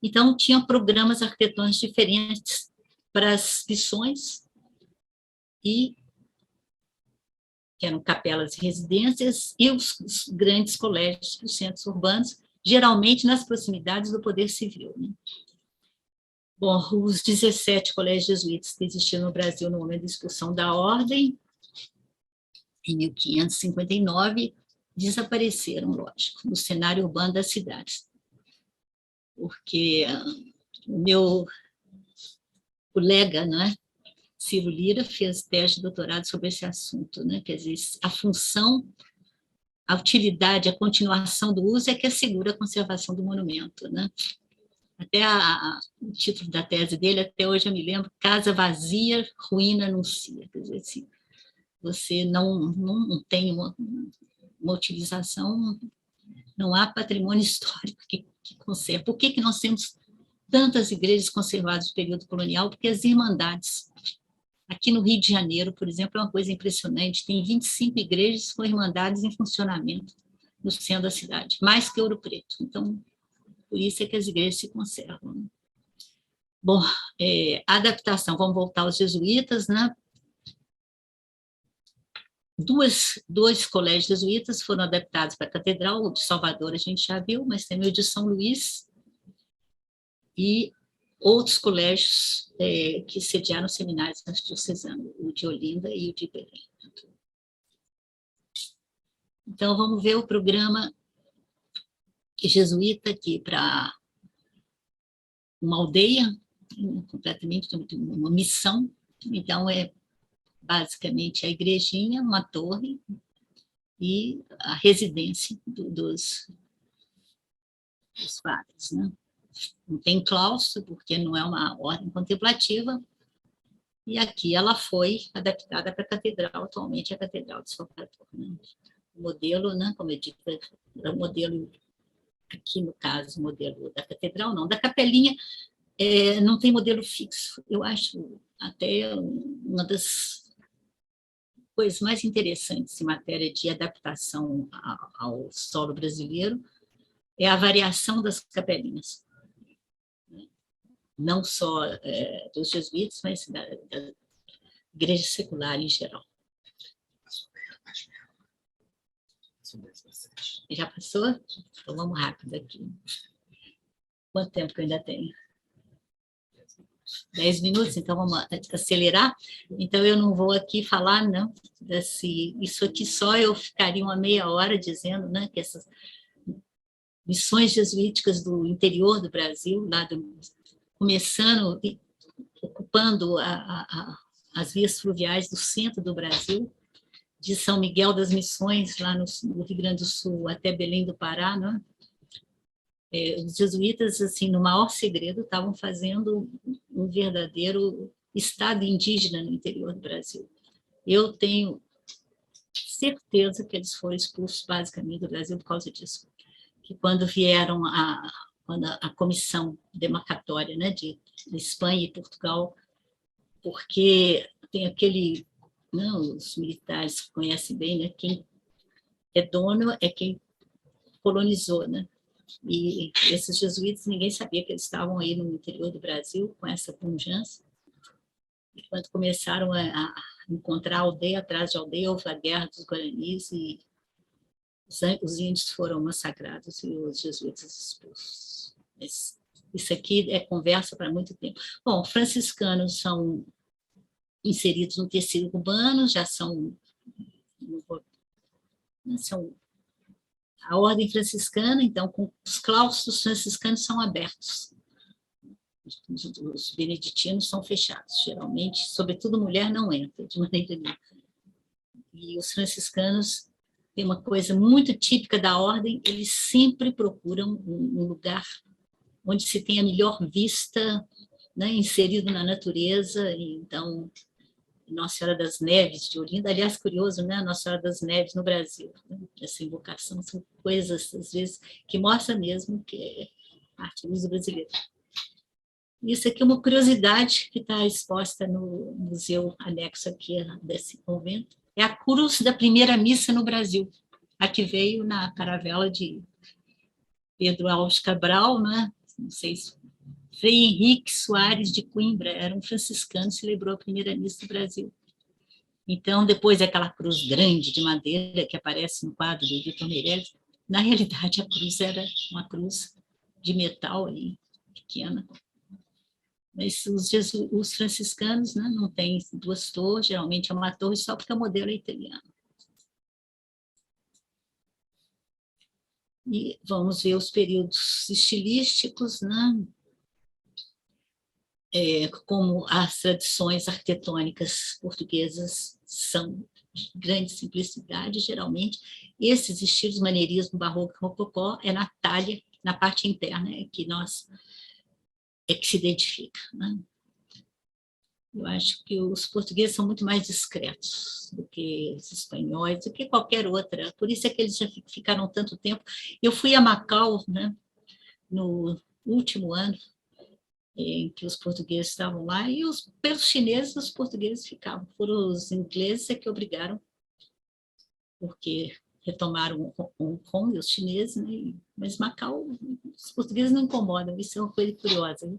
Então, tinham programas arquitetônicos diferentes para as missões, que eram capelas e residências, e os grandes colégios dos centros urbanos, geralmente nas proximidades do poder civil, né? Bom, os 17 colégios jesuítas que existiam no Brasil no momento da expulsão da ordem, em 1559, desapareceram, lógico, do cenário urbano das cidades. Porque o meu colega, né, Ciro Lira, fez tese de doutorado sobre esse assunto, né? Quer dizer, a função, a utilidade, a continuação do uso é que assegura a conservação do monumento, né? Até o título da tese dele, até hoje eu me lembro, Casa Vazia, Ruína Anuncia. Quer dizer, assim, você não tem uma utilização, não há patrimônio histórico que conserve. Por que nós temos tantas igrejas conservadas do período colonial? Porque as irmandades, aqui no Rio de Janeiro, por exemplo, é uma coisa impressionante, tem 25 igrejas com irmandades em funcionamento no centro da cidade, mais que Ouro Preto. Então, por isso é que as igrejas se conservam. Bom, adaptação, vamos voltar aos jesuítas, né? Dois colégios jesuítas foram adaptados para a catedral. O de Salvador a gente já viu, mas também o de São Luís e outros colégios que sediaram seminários arquidiocesanos, o de Olinda e o de Belém. Então, vamos ver o programa jesuíta aqui para uma aldeia, completamente uma missão. Então, é basicamente a igrejinha, uma torre e a residência dos padres, né? Não tem claustro, porque não é uma ordem contemplativa, e aqui ela foi adaptada para a catedral, atualmente a Catedral de Salvador. Né? O modelo, né, como eu disse, é o modelo, aqui no caso, o modelo da catedral, não, da capelinha, não tem modelo fixo. Eu acho até uma das coisas mais interessantes em matéria de adaptação ao solo brasileiro é a variação das capelinhas. Não só dos jesuítas, mas da igreja secular em geral. Já passou? Então vamos rápido aqui. Quanto tempo que eu ainda tenho? 10 minutos, então vamos acelerar. Então eu não vou aqui falar, não, isso aqui só eu ficaria uma meia hora dizendo, né, que essas missões jesuíticas do interior do Brasil, lá começando, ocupando as vias fluviais do centro do Brasil, de São Miguel das Missões, lá no Rio Grande do Sul, até Belém do Pará, né? Os jesuítas, assim, no maior segredo, estavam fazendo um verdadeiro estado indígena no interior do Brasil. Eu tenho certeza que eles foram expulsos basicamente do Brasil por causa disso. Que quando vieram a comissão demarcatória, né, de Espanha e Portugal, porque tem aquele, não, os militares conhecem bem, né, quem é dono é quem colonizou, né? E esses jesuítas, ninguém sabia que eles estavam aí no interior do Brasil com essa pujança. E quando começaram a encontrar aldeia atrás de aldeia, houve a guerra dos Guaranis e os índios foram massacrados e os jesuítas expulsos. Mas isso aqui é conversa para muito tempo. Bom, franciscanos são inseridos no tecido urbano, já são a ordem franciscana, então, com os claustros franciscanos são abertos. Os beneditinos são fechados, geralmente, sobretudo mulher não entra, de maneira nenhuma. E os franciscanos têm uma coisa muito típica da ordem, eles sempre procuram um lugar onde se tem a melhor vista, né, inserido na natureza. Então, Nossa Senhora das Neves de Olinda, aliás, curioso, né? Nossa Senhora das Neves no Brasil, né? Essa invocação são coisas, às vezes, que mostra mesmo que é arte luso-brasileira. Isso aqui é uma curiosidade que está exposta no museu anexo aqui desse convento. É a cruz da primeira missa no Brasil, a que veio na caravela de Pedro Alves Cabral, né? Não sei se Frei Henrique Soares de Coimbra, era um franciscano, celebrou a primeira missa do Brasil. Então, depois daquela cruz grande de madeira que aparece no quadro do Vitor Meirelles, na realidade a cruz era uma cruz de metal ali, pequena. Mas os franciscanos, né, não têm duas torres, geralmente é uma torre só porque o modelo é italiano. E vamos ver os períodos estilísticos, né? Como as tradições arquitetônicas portuguesas são de grande simplicidade, geralmente, esses estilos maneirismo, barroco e rococó é na talha, na parte interna, que se identifica. Né? Eu acho que os portugueses são muito mais discretos do que os espanhóis, do que qualquer outra. Por isso é que eles já ficaram tanto tempo. Eu fui a Macau, né, no último ano, em que os portugueses estavam lá, e pelos chineses, os portugueses ficavam. Foram os ingleses que obrigaram, porque retomaram Hong Kong, os chineses, né? Mas Macau, os portugueses não incomodam, isso é uma coisa curiosa. Né?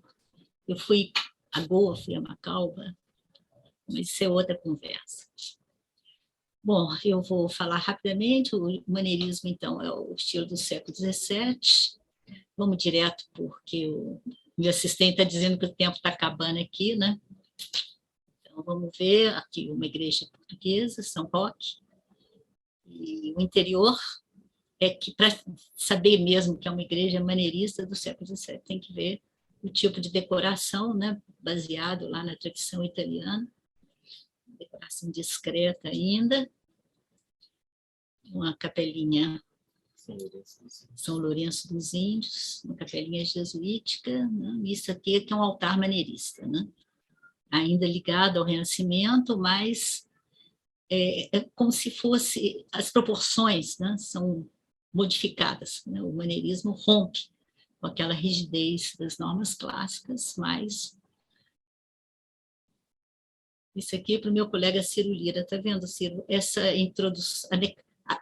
Eu fui a Goa, fui a Macau, mas isso é outra conversa. Bom, eu vou falar rapidamente. O maneirismo, então, é o estilo do século XVII. Vamos direto, porque o meu assistente está dizendo que o tempo está acabando aqui, né? Então, vamos ver aqui uma igreja portuguesa, São Roque. E o interior é que, para saber mesmo que é uma igreja maneirista do século XVII, tem que ver o tipo de decoração, né? Baseado lá na tradição italiana. Decoração discreta ainda. Uma capelinha São Lourenço dos Índios, uma capelinha jesuítica, né? Isso aqui que é um altar maneirista, né? Ainda ligado ao Renascimento, mas é como se fosse, as proporções, né, são modificadas, né? O maneirismo rompe com aquela rigidez das normas clássicas, mas isso aqui é para o meu colega Ciro Lira, está vendo, Ciro? Essa introdução,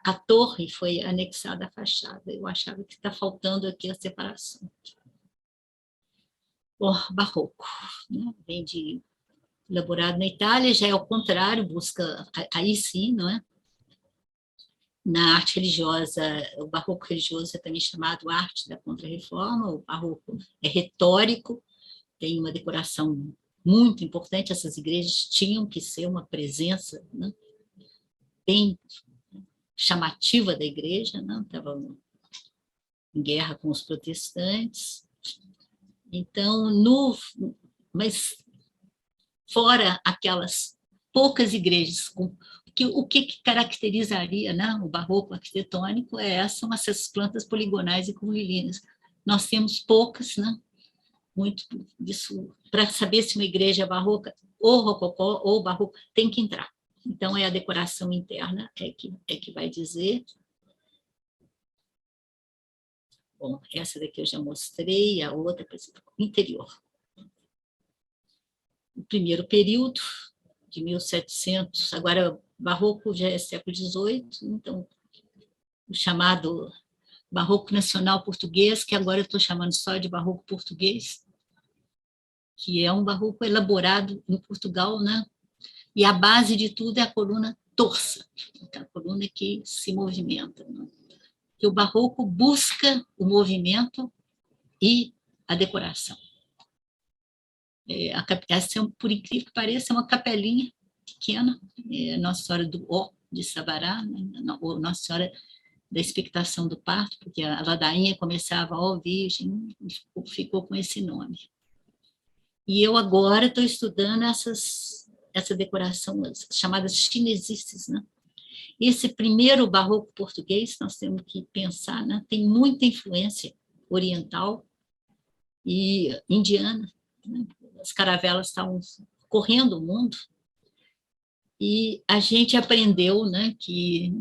a torre foi anexada à fachada. Eu achava que está faltando aqui a separação. Bom, barroco, né? Vem de elaborado na Itália, já é ao contrário, busca, aí sim, não é? Na arte religiosa, o barroco religioso é também chamado arte da Contra-Reforma, o barroco é retórico, tem uma decoração muito importante, essas igrejas tinham que ser uma presença, né, bem chamativa da igreja, né? Estava em guerra com os protestantes. Então, mas fora aquelas poucas igrejas, o que caracterizaria, né, o barroco arquitetônico são essas plantas poligonais e curvilíneas. Nós temos poucas, né? Muito disso, para saber se uma igreja é barroca, ou rococó, ou barroco, tem que entrar. Então, é a decoração interna que vai dizer. Bom, essa daqui eu já mostrei, a outra, interior. O primeiro período, de 1700, agora barroco já é século XVIII, então o chamado barroco nacional português, que agora eu estou chamando só de barroco português, que é um barroco elaborado em Portugal, né? E a base de tudo é a coluna torça, então, a coluna que se movimenta. Né? Que o barroco busca o movimento e a decoração. Essa, por incrível que pareça, é uma capelinha pequena, Nossa Senhora do Ó de Sabará, né? Nossa Senhora da Expectação do Parto, porque a ladainha começava Ó Virgem, ficou com esse nome. E eu agora estou estudando essa decoração, chamadas chinesices, né? Esse primeiro barroco português, nós temos que pensar, né? Tem muita influência oriental e indiana, né? As caravelas estavam correndo o mundo, e a gente aprendeu, né, que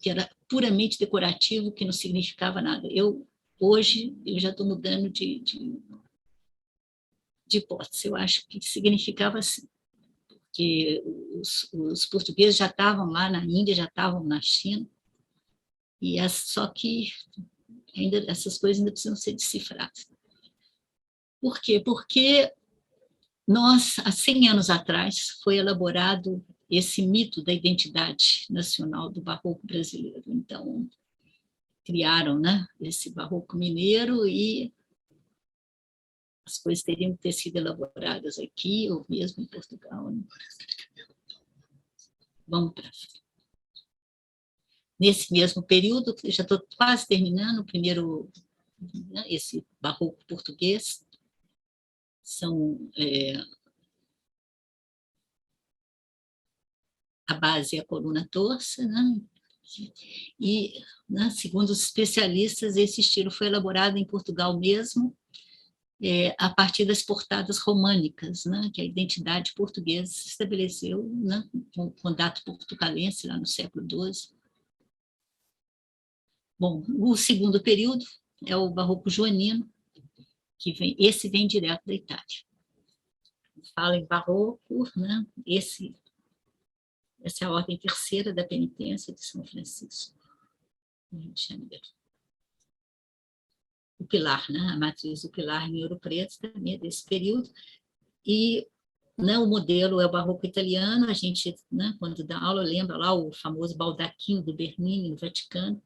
era puramente decorativo, que não significava nada. Hoje eu já estou mudando de hipótese, eu acho que significava assim, que os portugueses já estavam lá na Índia, já estavam na China, só que ainda essas coisas ainda precisam ser decifradas. Por quê? Porque há 100 anos atrás, foi elaborado esse mito da identidade nacional do barroco brasileiro. Então, criaram, né, esse barroco mineiro e as coisas teriam que ter sido elaboradas aqui ou mesmo em Portugal. Né? Vamos para frente. Nesse mesmo período, já estou quase terminando o primeiro, né, esse barroco português, a base é a coluna torça, né? E, né, segundo os especialistas, esse estilo foi elaborado em Portugal mesmo, a partir das portadas românicas, né, que a identidade portuguesa se estabeleceu, né, com o mandato portucalense, lá no século XII. Bom, o segundo período é o barroco joanino, esse vem direto da Itália. Fala em barroco, né, essa é a ordem terceira da penitência de São Francisco, no Rio de Janeiro. O pilar, né, a matriz do pilar em Ouro Preto também é desse período, e né, o modelo é o barroco italiano, a gente, né, quando dá aula, lembra lá o famoso baldaquino do Bernini, no Vaticano.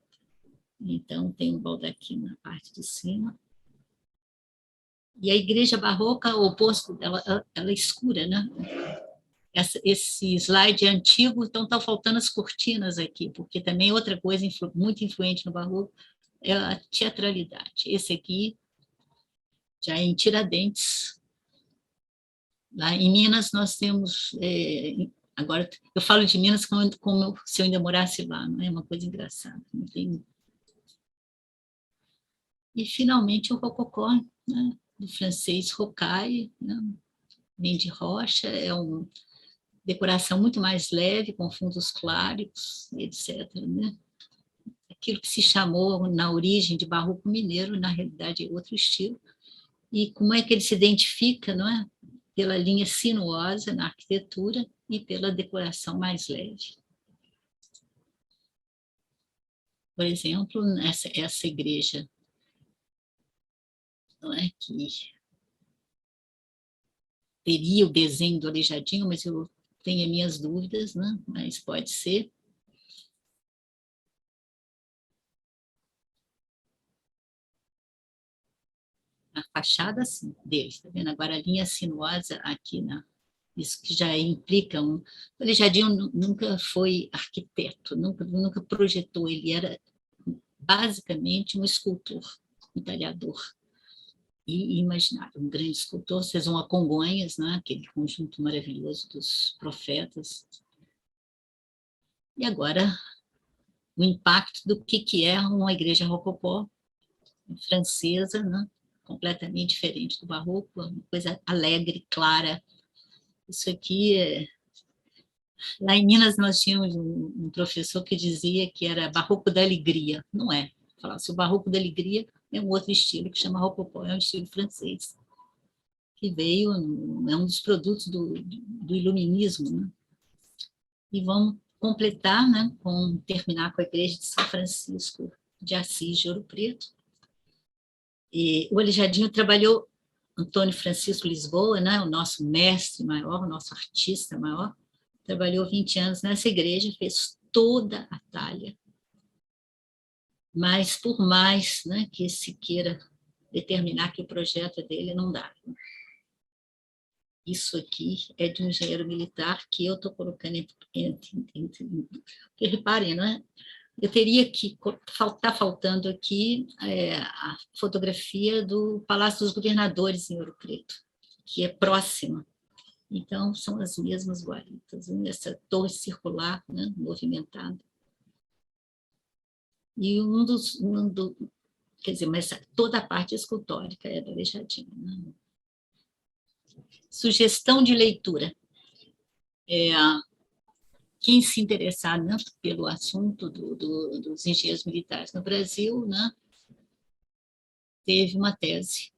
Então, tem um baldaquino na parte de cima. E a igreja barroca, o oposto dela, ela é escura, né? Esse slide é antigo, então está faltando as cortinas aqui, porque também outra coisa muito influente no barroco é a teatralidade. Esse aqui já é em Tiradentes. Lá em Minas nós temos, agora eu falo de Minas como se eu ainda morasse lá, não é uma coisa engraçada. Não tem... E finalmente o rococó, né, do francês rocaille, né, vem de rocha, é uma decoração muito mais leve, com fundos claros, etc. Né? Aquilo que se chamou na origem de barroco mineiro, na realidade é outro estilo. E como é que ele se identifica, não é? Pela linha sinuosa na arquitetura e pela decoração mais leve. Por exemplo, essa igreja, não é, que teria o desenho do Aleijadinho, mas eu tenho as minhas dúvidas, né? Mas pode ser. A fachada, sim, deles, tá vendo? Agora a linha sinuosa aqui, isso que já implica um... O Aleijadinho nunca foi arquiteto, nunca projetou, ele era basicamente um escultor, um talhador e imaginário, um grande escultor. Vocês vão a Congonhas, né? Aquele conjunto maravilhoso dos profetas. E agora, o impacto do que é uma igreja rococó francesa, né? Completamente diferente do barroco, uma coisa alegre, clara. Isso aqui Lá em Minas nós tínhamos um professor que dizia que era barroco da alegria. Não é. Falasse, o barroco da alegria é um outro estilo que chama rococó, é um estilo francês, que veio, é um dos produtos do iluminismo, né? E vamos completar, né, terminar com a igreja de São Francisco de Assis de Ouro Preto. E o Aleijadinho trabalhou, Antônio Francisco Lisboa, né, o nosso mestre maior, o nosso artista maior, trabalhou 20 anos nessa igreja, fez toda a talha. Mas, por mais, né, que se queira determinar que o projeto é dele, não dá. Isso aqui é de um engenheiro militar que eu estou colocando porque reparem, não é? Eu teria que está faltando aqui a fotografia do Palácio dos Governadores em Ouro Preto, que é próxima. Então, são as mesmas guaritas, né? Essa torre circular, né, movimentada. E quer dizer, mas toda a parte escultórica é do Aleijadinho. Né? Sugestão de leitura. Quem se interessar, né, pelo assunto dos engenheiros militares no Brasil, né, teve uma tese,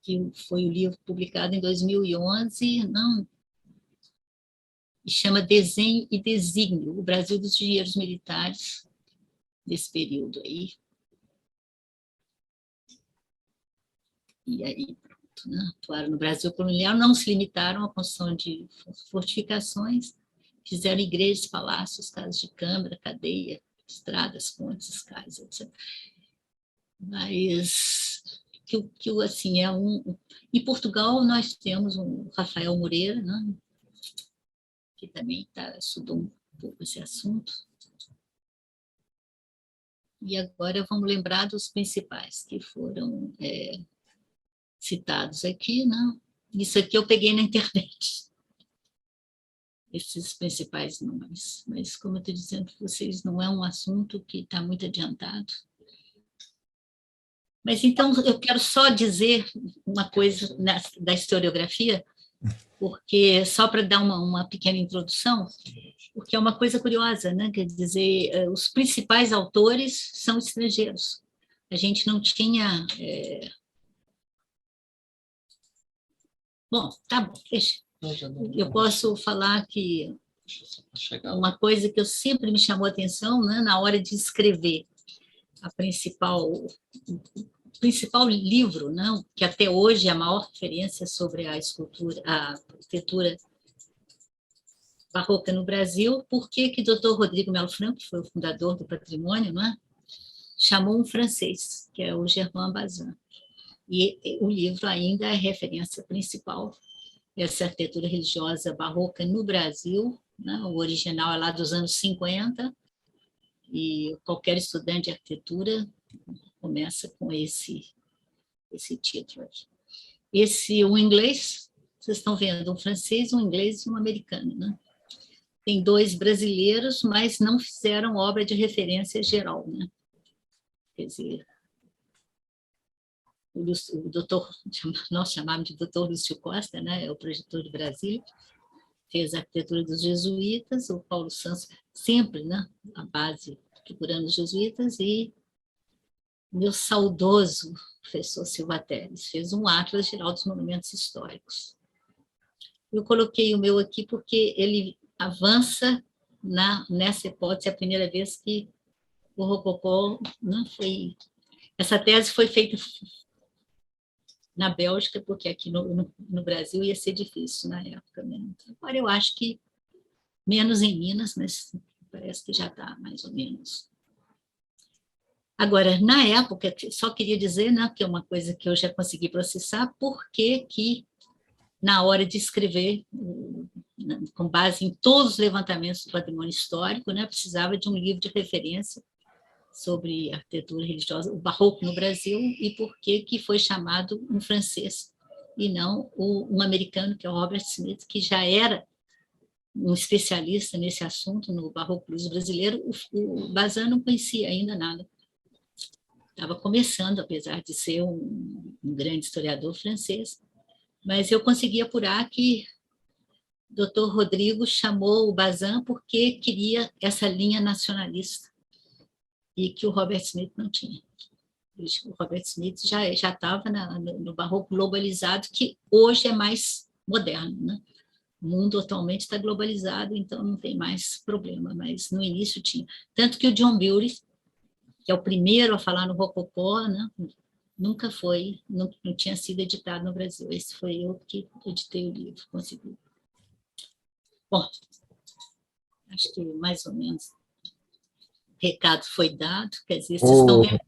que foi o livro publicado em 2011, não, e chama Desenho e Desígnio, o Brasil dos Engenheiros Militares, desse período aí. E aí, pronto, né, atuaram no Brasil colonial, não se limitaram à construção de fortificações, fizeram igrejas, palácios, casas de câmara, cadeia, estradas, pontes, escais, etc. Mas assim, em Portugal nós temos um Rafael Moreira, né, que também estudou um pouco esse assunto. E agora vamos lembrar dos principais que foram citados aqui, né? Isso aqui eu peguei na internet, esses principais nomes. Mas, como eu estou dizendo para vocês, não é um assunto que está muito adiantado. Mas, então, eu quero só dizer uma coisa da historiografia, porque só para dar uma pequena introdução, porque é uma coisa curiosa, né? Quer dizer, os principais autores são estrangeiros. A gente não tinha... Bom, tá bom, deixa. Eu posso falar que uma coisa que eu sempre me chamou a atenção, né, na hora de escrever a principal principal livro, não, que até hoje é a maior referência sobre a escultura, a arquitetura barroca no Brasil. Por que que o Dr. Rodrigo Melo Franco, que foi o fundador do patrimônio, não é, chamou um francês, que é o Germain Bazin. E o livro ainda é referência principal dessa arquitetura religiosa barroca no Brasil, né? O original é lá dos anos 50, e qualquer estudante de arquitetura começa com esse título. O inglês, vocês estão vendo, um francês, um inglês e um americano, né? Tem 2 brasileiros, mas não fizeram obra de referência geral, né? Quer dizer, o doutor, nós chamamos de doutor Lúcio Costa, né? É o projetor de Brasília, fez a arquitetura dos jesuítas, o Paulo Santos, sempre, né? A base procurando os jesuítas, e meu saudoso professor Silva Teles fez um atlas geral dos monumentos históricos. Eu coloquei o meu aqui porque ele avança nessa hipótese, é a primeira vez que o Rococó não foi... Essa tese foi feita na Bélgica, porque aqui no Brasil ia ser difícil na época, né? Agora eu acho que menos em Minas, mas parece que já está mais ou menos. Agora, na época, só queria dizer, né, que é uma coisa que eu já consegui processar, por que que, na hora de escrever, com base em todos os levantamentos do patrimônio histórico, né, precisava de um livro de referência sobre arquitetura religiosa, o barroco no Brasil, e por que que foi chamado um francês e não um americano, que é o Robert Smith, que já era um especialista nesse assunto, no barroco luso brasileiro. O Bazin não conhecia ainda nada. Estava começando, apesar de ser um grande historiador francês, mas eu consegui apurar que o Dr. Rodrigo chamou o Bazin porque queria essa linha nacionalista, e que o Robert Smith não tinha. O Robert Smith já estava no barroco globalizado, que hoje é mais moderno, né? O mundo atualmente está globalizado, então não tem mais problema, mas no início tinha. Tanto que o John Bury, que é o primeiro a falar no Rococó, né, nunca foi, não tinha sido editado no Brasil. Esse foi eu que editei o livro, consegui. Bom, acho que mais ou menos o recado foi dado. Quer dizer, vocês estão vendo,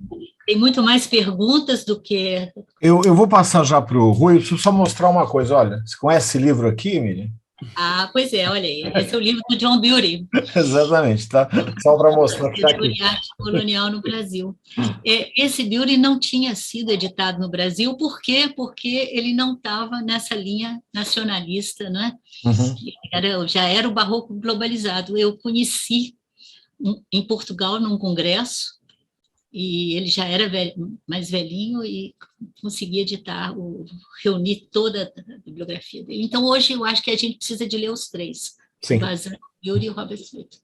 tem muito mais perguntas do que... Eu vou passar já para o Rui, preciso só mostrar uma coisa. Olha, você conhece esse livro aqui, Miriam? Ah, pois é, olha aí, esse é o livro do John Bury. Exatamente, tá? Só para mostrar que está aqui. Arte colonial no Brasil. Esse Bury não tinha sido editado no Brasil, por quê? Porque ele não estava nessa linha nacionalista, né? Já era o barroco globalizado. Eu conheci em Portugal, num congresso, e ele já era mais velhinho e conseguia editar, reunir toda a bibliografia dele. Então, hoje, eu acho que a gente precisa de ler os 3. Sim. Bazin, Bury e Robert Smith.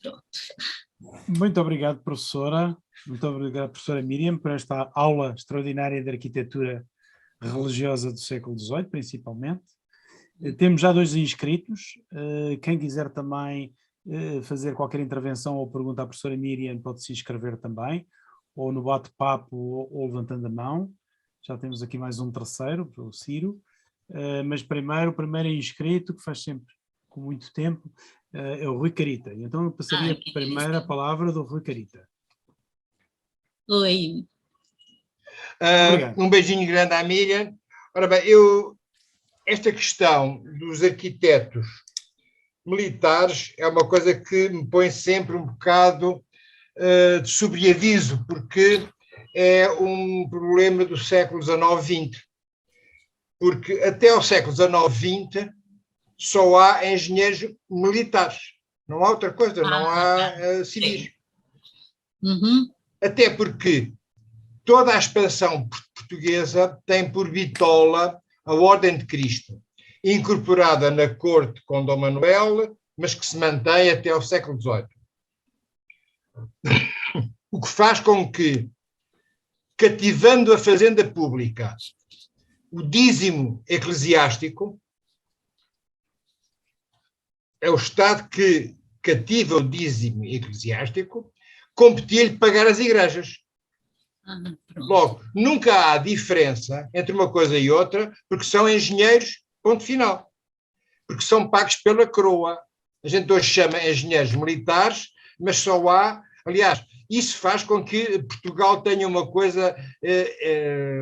Pronto. Muito obrigado, professora. Muito obrigado, professora Miriam, por esta aula extraordinária de arquitetura religiosa do século XVIII, principalmente. Temos já 2 inscritos. Quem quiser também fazer qualquer intervenção ou pergunta à professora Miriam pode se inscrever também, ou no bate-papo ou levantando a mão. Já temos aqui mais um terceiro, o Ciro. Mas primeiro, o primeiro inscrito, que faz sempre com muito tempo, é o Rui Carita. Então eu passaria primeiro a palavra do Rui Carita. Oi. Um beijinho grande à Miriam. Ora bem, esta questão dos arquitetos militares é uma coisa que me põe sempre um bocado de sobreaviso, porque é um problema do século XIX-XX. Porque até ao século XIX-XX só há engenheiros militares. Não há outra coisa, não há civis. Até porque toda a expansão portuguesa tem por bitola a Ordem de Cristo, incorporada na corte com Dom Manuel, mas que se mantém até ao século XVIII. O que faz com que, cativando a fazenda pública, o dízimo eclesiástico, é o Estado que cativa o dízimo eclesiástico, competia-lhe pagar as igrejas. Logo, nunca há diferença entre uma coisa e outra, porque são engenheiros, ponto final. Porque são pagos pela coroa. A gente hoje chama engenheiros militares, mas só há... Aliás, isso faz com que Portugal tenha uma coisa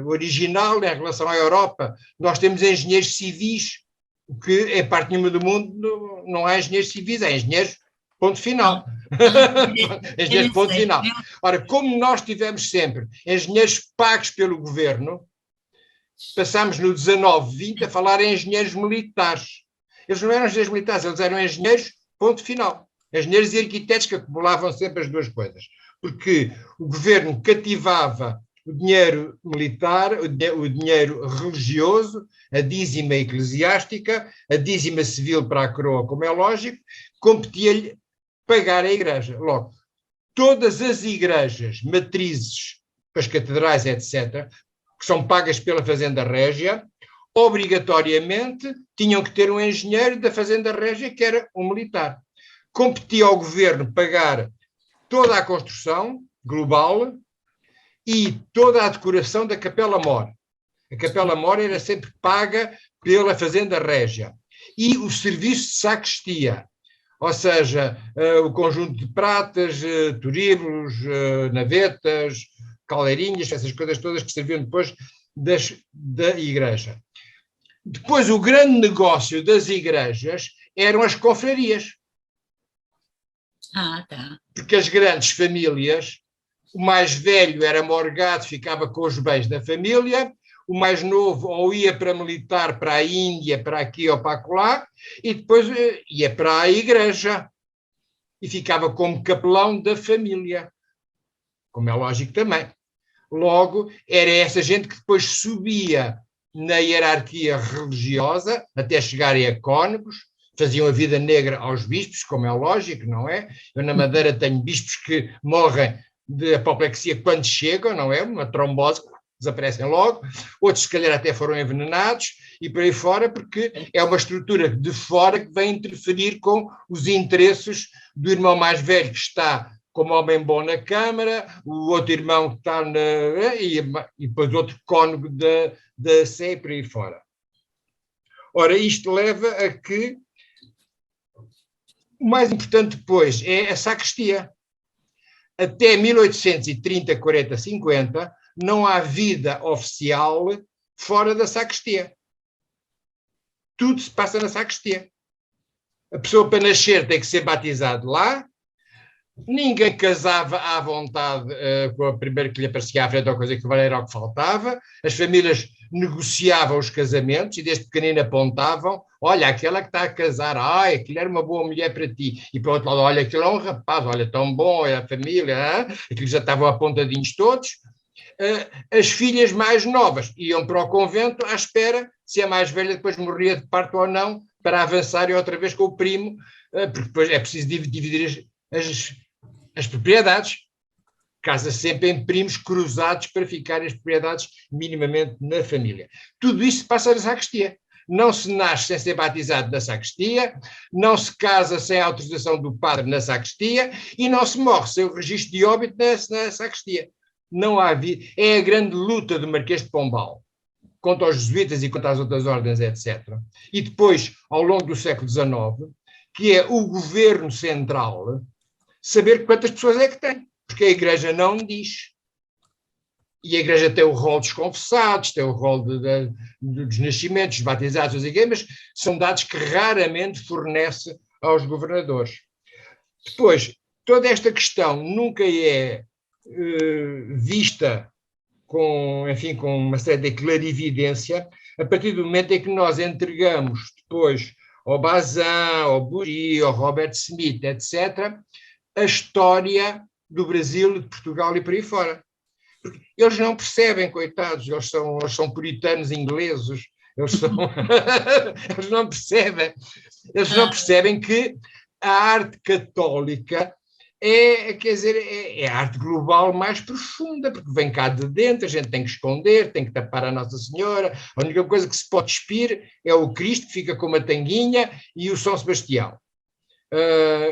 original em relação à Europa. Nós temos engenheiros civis, o que em parte nenhuma do mundo não há engenheiros civis, há engenheiros ponto final. Engenheiros ponto final. Ora, como nós tivemos sempre engenheiros pagos pelo governo, passámos no 19-20 a falar em engenheiros militares. Eles não eram engenheiros militares, eles eram engenheiros ponto final. Engenheiros e arquitetos que acumulavam sempre as duas coisas. Porque o governo cativava o dinheiro militar, o dinheiro religioso, a dízima eclesiástica, a dízima civil para a coroa, como é lógico, competia-lhe pagar a igreja. Logo, todas as igrejas, matrizes, as catedrais, etc., que são pagas pela Fazenda Régia, obrigatoriamente tinham que ter um engenheiro da Fazenda Régia, que era um militar. Competia ao governo pagar toda a construção global e toda a decoração da Capela Mor. A Capela Mor era sempre paga pela Fazenda Régia. E o serviço de sacristia, ou seja, o conjunto de pratas, turíbulos, navetas, caldeirinhas, essas coisas todas que serviam depois da igreja. Depois, o grande negócio das igrejas eram as confrarias. Tá. Porque as grandes famílias, o mais velho era morgado, ficava com os bens da família, o mais novo ou ia para militar, para a Índia, para aqui ou para acolá, e depois ia para a igreja e ficava como capelão da família, como é lógico também. Logo, era essa gente que depois subia na hierarquia religiosa, até chegarem a cônegos, faziam a vida negra aos bispos, como é lógico, não é? Eu na Madeira tenho bispos que morrem de apoplexia quando chegam, não é? Uma trombose, desaparecem logo. Outros, se calhar, até foram envenenados e por aí fora, porque é uma estrutura de fora que vem interferir com os interesses do irmão mais velho, que está como homem bom na Câmara, o outro irmão que está e depois outro cônego da Sé e por aí fora. Ora, isto leva a que o mais importante depois é a sacristia. Até 1830, 40, 50, não há vida oficial fora da sacristia. Tudo se passa na sacristia. A pessoa para nascer tem que ser batizado lá, ninguém casava à vontade com a primeira que lhe aparecia à frente ou coisa que era o que faltava, as famílias negociavam os casamentos e desde pequenino apontavam, olha, aquela que está a casar, aquilo era uma boa mulher para ti, e para o outro lado, olha, aquilo é um rapaz, olha, tão bom, olha a família, aquilo já estavam apontadinhos todos. As filhas mais novas iam para o convento à espera se a mais velha depois morria de parto ou não, para avançarem outra vez com o primo, porque depois é preciso dividir as propriedades, casa sempre em primos cruzados para ficarem as propriedades minimamente na família. Tudo isso passa na sacristia. Não se nasce sem ser batizado na sacristia, não se casa sem a autorização do padre na sacristia e não se morre sem o registro de óbito na sacristia. Não há vida. É a grande luta do Marquês de Pombal contra os jesuítas e contra as outras ordens, etc. E depois, ao longo do século XIX, que é o governo central saber quantas pessoas é que tem, porque a Igreja não diz. E a Igreja tem o rol dos confessados, tem o rol dos nascimentos, dos batizados, mas são dados que raramente fornece aos governadores. Depois, toda esta questão nunca é vista com uma série de clarividência a partir do momento em que nós entregamos depois ao Bazin, ao Bury, ao Robert Smith, etc., a história do Brasil, de Portugal e por aí fora. Porque eles não percebem, coitados, eles são puritanos ingleses, eles não percebem. Eles não percebem que a arte católica é a arte global mais profunda, porque vem cá de dentro, a gente tem que esconder, tem que tapar a Nossa Senhora, a única coisa que se pode despir é o Cristo, que fica com uma tanguinha, e o São Sebastião.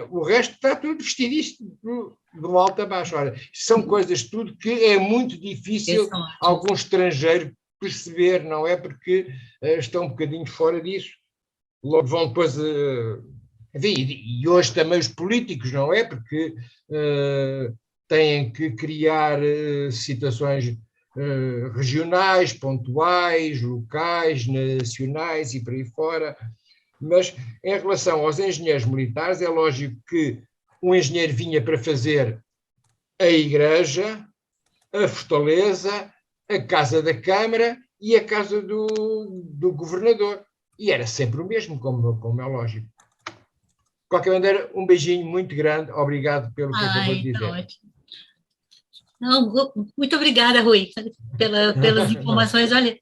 O resto está tudo vestidíssimo do alto a baixo. Ora, são coisas tudo que é muito difícil algum estrangeiro perceber, não é? Porque estão um bocadinho fora disso. Logo vão depois... e hoje também os políticos, não é? Porque têm que criar situações regionais, pontuais, locais, nacionais e por aí fora. Mas em relação aos engenheiros militares, é lógico que um engenheiro vinha para fazer a igreja, a fortaleza, a casa da Câmara e a casa do governador. E era sempre o mesmo, como é lógico. De qualquer maneira, um beijinho muito grande. Obrigado pelo que acabou de dizer. Ótimo. Não, muito obrigada, Rui, pelas informações. Olha,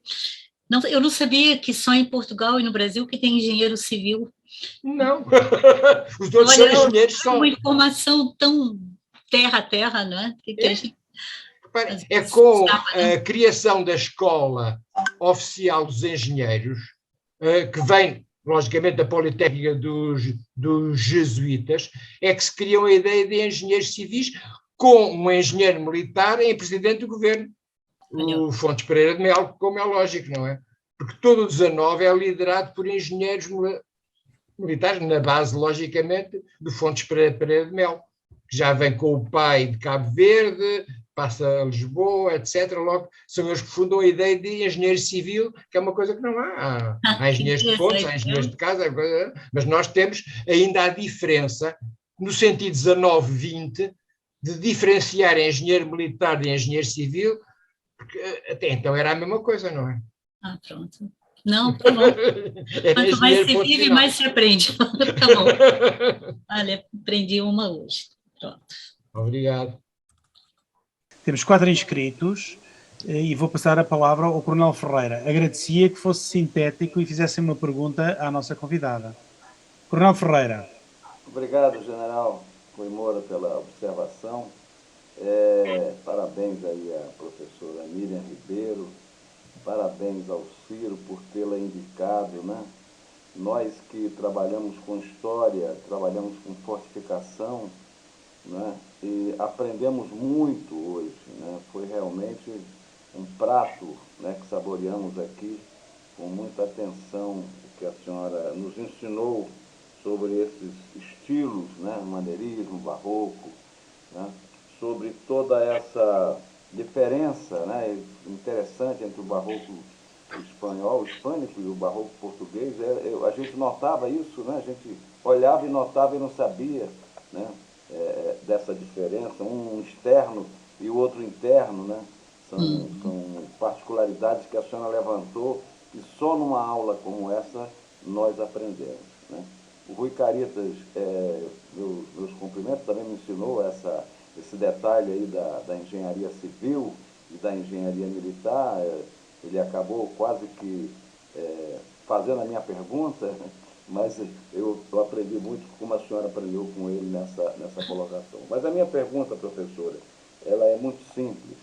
não, eu não sabia que só em Portugal e no Brasil que tem engenheiro civil. Não. Os outros são engenheiros. São uma informação tão terra a terra, não é? Que a gente... É com a criação da Escola Oficial dos Engenheiros, que vem, logicamente, da Politécnica dos Jesuítas, é que se criou a ideia de engenheiros civis com um engenheiro militar em presidente do governo, o Fontes Pereira de Melo, como é lógico, não é? Porque todo o 19 é liderado por engenheiros militares, na base, logicamente, do Fontes Pereira de Melo, que já vem com o pai de Cabo Verde, passa a Lisboa, etc. Logo, são eles que fundam a ideia de engenheiro civil, que é uma coisa que não há. Há engenheiros de pontos, há engenheiros de casa, mas nós temos ainda a diferença, no sentido 19-20, de diferenciar engenheiro militar de engenheiro civil, porque até então era a mesma coisa, não é? Pronto. Não, tá bom. Quanto mais se vive, mais se aprende. Tá bom. Olha, aprendi uma hoje. Pronto. Obrigado. Temos 4 inscritos e vou passar a palavra ao Coronel Ferreira. Agradecia que fosse sintético e fizesse uma pergunta à nossa convidada. Coronel Ferreira. Obrigado, General Rui Moura, pela observação. Parabéns aí à professora Miriam Ribeiro, parabéns ao Ciro por tê-la indicado, né? Nós que trabalhamos com história, trabalhamos com fortificação, né? E aprendemos muito hoje, né? Foi realmente um prato, né, que saboreamos aqui com muita atenção, o que a senhora nos ensinou sobre esses estilos, né? Maneirismo, barroco, né? Sobre toda essa diferença, né, interessante entre o barroco espanhol, hispânico e o barroco português. A gente notava isso, né? A gente olhava e notava e não sabia, né, dessa diferença, um externo e o outro interno, né? São particularidades que a senhora levantou e só numa aula como essa nós aprendemos, né? O Rui Caritas, meus cumprimentos, também me ensinou esse detalhe aí da engenharia civil e da engenharia militar. Ele acabou quase que fazendo a minha pergunta, mas eu aprendi muito como a senhora aprendeu com ele nessa colocação. Mas a minha pergunta, professora, ela é muito simples.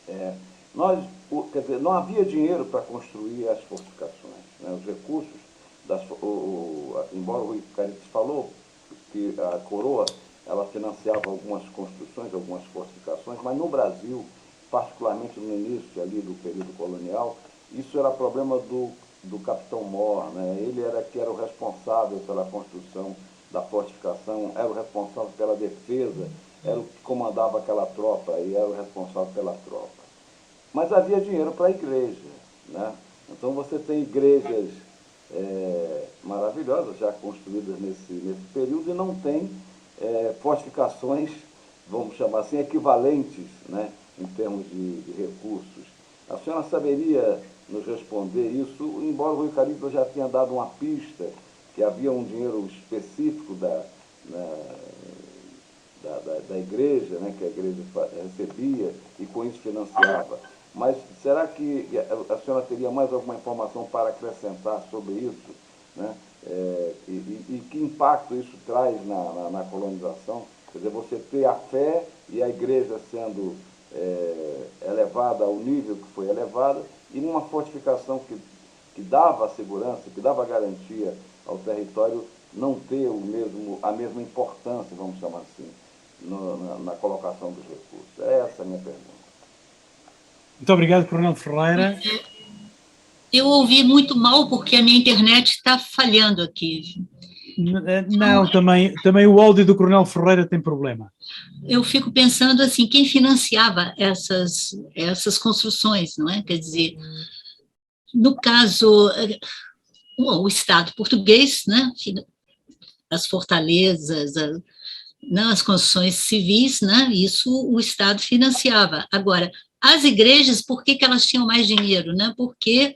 Quer dizer, não havia dinheiro para construir as fortificações, né? Os recursos, embora o Rui Caritas falou que a coroa ela financiava algumas construções, algumas fortificações, mas no Brasil, particularmente no início ali do período colonial, isso era problema do capitão Mor, né? Ele era o responsável pela construção da fortificação, era o responsável pela defesa, era o que comandava aquela tropa e era o responsável pela tropa. Mas havia dinheiro para a igreja, né? Então você tem igrejas maravilhosas já construídas nesse período e não tem fortificações, vamos chamar assim, equivalentes, né, em termos de recursos. A senhora saberia nos responder isso, embora o Rui Caritas já tenha dado uma pista que havia um dinheiro específico da igreja, né, que a igreja recebia e com isso financiava. Mas será que a senhora teria mais alguma informação para acrescentar sobre isso, né? E que impacto isso traz na colonização? Quer dizer, você ter a fé e a igreja sendo elevada ao nível que foi elevada e numa fortificação que dava segurança, que dava garantia ao território não ter a mesma importância, vamos chamar assim, na colocação dos recursos? Essa é a minha pergunta. Muito obrigado, Coronel Ferreira. Eu ouvi muito mal porque a minha internet está falhando aqui. Não, também o áudio do Coronel Ferreira tem problema. Eu fico pensando assim, quem financiava essas construções, não é? Quer dizer, no caso, o Estado português, né? As fortalezas, as construções civis, né? Isso o Estado financiava. Agora, as igrejas, por que elas tinham mais dinheiro, né? Porque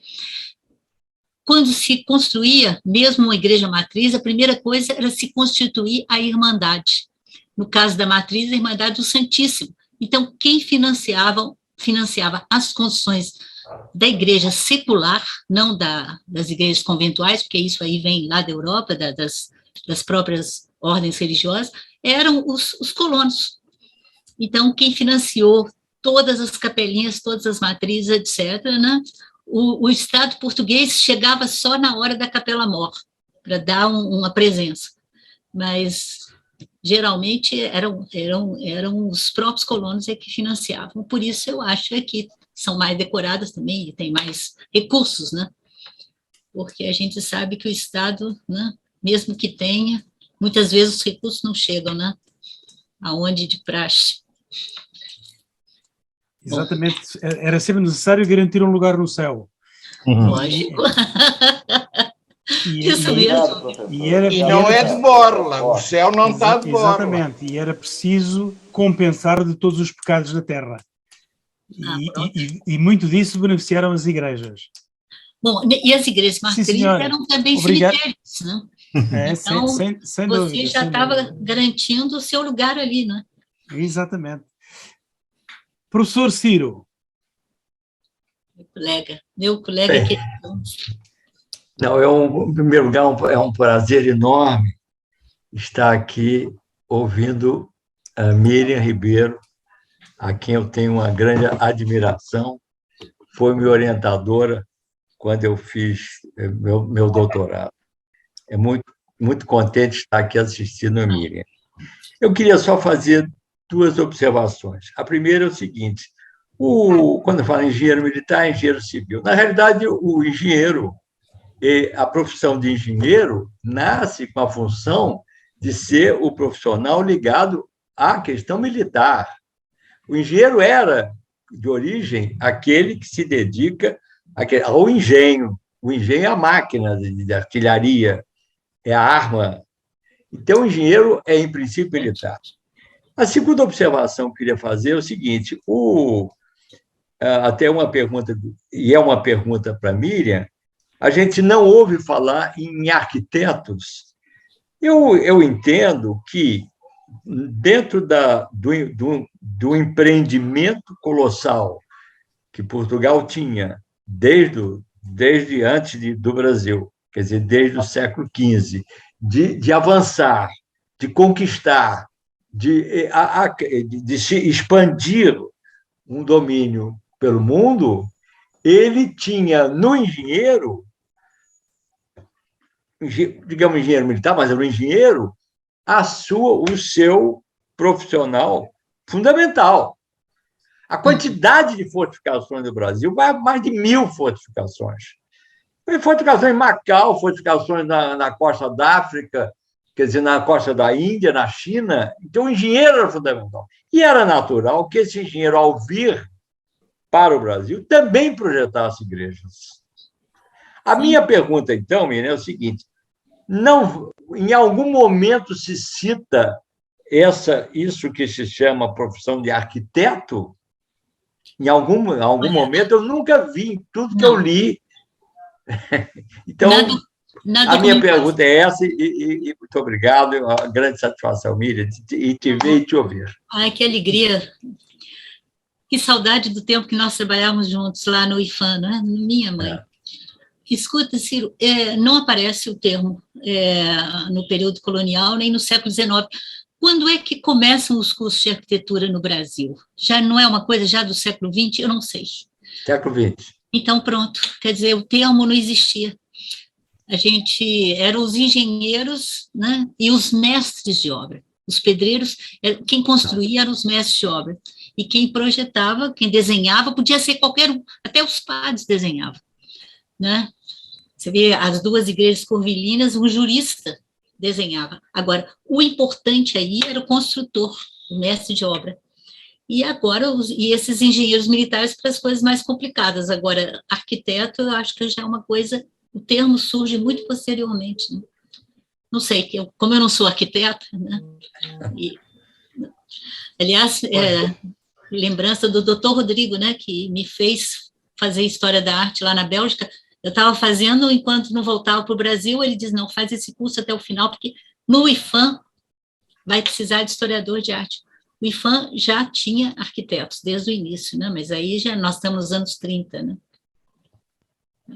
quando se construía, mesmo uma igreja matriz, a primeira coisa era se constituir a Irmandade. No caso da matriz, a Irmandade do Santíssimo. Então, quem financiava as construções da igreja secular, não das igrejas conventuais, porque isso aí vem lá da Europa, das próprias ordens religiosas, eram os colonos. Então, quem financiou todas as capelinhas, todas as matrizes, etc., né? O Estado português chegava só na hora da capela-mor, para dar uma presença. Mas, geralmente, eram os próprios colonos que financiavam. Por isso, eu acho que são mais decoradas também e têm mais recursos, né? Porque a gente sabe que o Estado, né, mesmo que tenha, muitas vezes os recursos não chegam, né? Aonde de praxe. Exatamente, era sempre necessário garantir um lugar no céu. Lógico. Isso mesmo. E não é de borla, o céu não está de borla. Exatamente, e era preciso compensar de todos os pecados da terra. E muito disso beneficiaram as igrejas. Bom, e as igrejas matrizes eram também cemitérios, né? Então, sem dúvida, você já estava garantindo o seu lugar ali, né? Exatamente. Professor Ciro. Meu colega que... Não, em primeiro lugar, é um prazer enorme estar aqui ouvindo a Miriam Ribeiro, a quem eu tenho uma grande admiração, foi minha orientadora quando eu fiz meu doutorado. É muito contente estar aqui assistindo a Miriam. Eu queria só fazer 2 observações. A primeira é o seguinte, quando eu falo engenheiro militar, é engenheiro civil. Na realidade, o engenheiro, a profissão de engenheiro nasce com a função de ser o profissional ligado à questão militar. O engenheiro era, de origem, aquele que se dedica ao engenho. O engenho é a máquina de artilharia, é a arma. Então, o engenheiro é, em princípio, militar. A segunda observação que eu queria fazer é o seguinte, até uma pergunta, e é uma pergunta para a Miriam, a gente não ouve falar em arquitetos. Eu entendo que, dentro do empreendimento colossal que Portugal tinha desde antes do Brasil, quer dizer, desde o século XV, de avançar, de conquistar, de se expandir um domínio pelo mundo, ele tinha no engenheiro, digamos engenheiro militar, mas era um engenheiro, o seu profissional fundamental. A quantidade de fortificações do Brasil vai a mais de 1.000 fortificações. Fortificações em Macau, fortificações na costa da África, quer dizer, na costa da Índia, na China. Então, o engenheiro era fundamental. E era natural que esse engenheiro, ao vir para o Brasil, também projetasse igrejas. A minha pergunta, então, Miriam, é o seguinte, em algum momento se cita isso que se chama profissão de arquiteto? Em algum momento, eu nunca vi, em tudo que eu li. Então, a minha pergunta é essa, e muito obrigado, é uma grande satisfação, Miriam, de te ver e te ouvir. Ai, que alegria. Que saudade do tempo que nós trabalhávamos juntos lá no IFAM, né? Minha mãe. Escuta, Ciro, não aparece o termo no período colonial, nem no século XIX. Quando é que começam os cursos de arquitetura no Brasil? Já não é uma coisa já do século XX? Eu não sei. Século XX. Então, pronto. Quer dizer, o termo não existia. eram os engenheiros, né, e os mestres de obra. Os pedreiros, quem construía eram os mestres de obra. E quem projetava, quem desenhava, podia ser qualquer um, até os padres desenhavam, né? Você vê as duas igrejas curvilinas, um jurista desenhava. Agora, o importante aí era o construtor, o mestre de obra. E agora, esses engenheiros militares para as coisas mais complicadas. Agora, arquiteto, eu acho que já é uma coisa, o termo surge muito posteriormente, né? Não sei, como eu não sou arquiteta, né? Aliás, lembrança do doutor Rodrigo, né, que me fez fazer História da Arte lá na Bélgica. Eu estava fazendo, enquanto não voltava para o Brasil, ele diz, não, faz esse curso até o final, porque no IFAM vai precisar de historiador de arte. O IFAM já tinha arquitetos desde o início, né, mas aí nós estamos nos anos 30, né.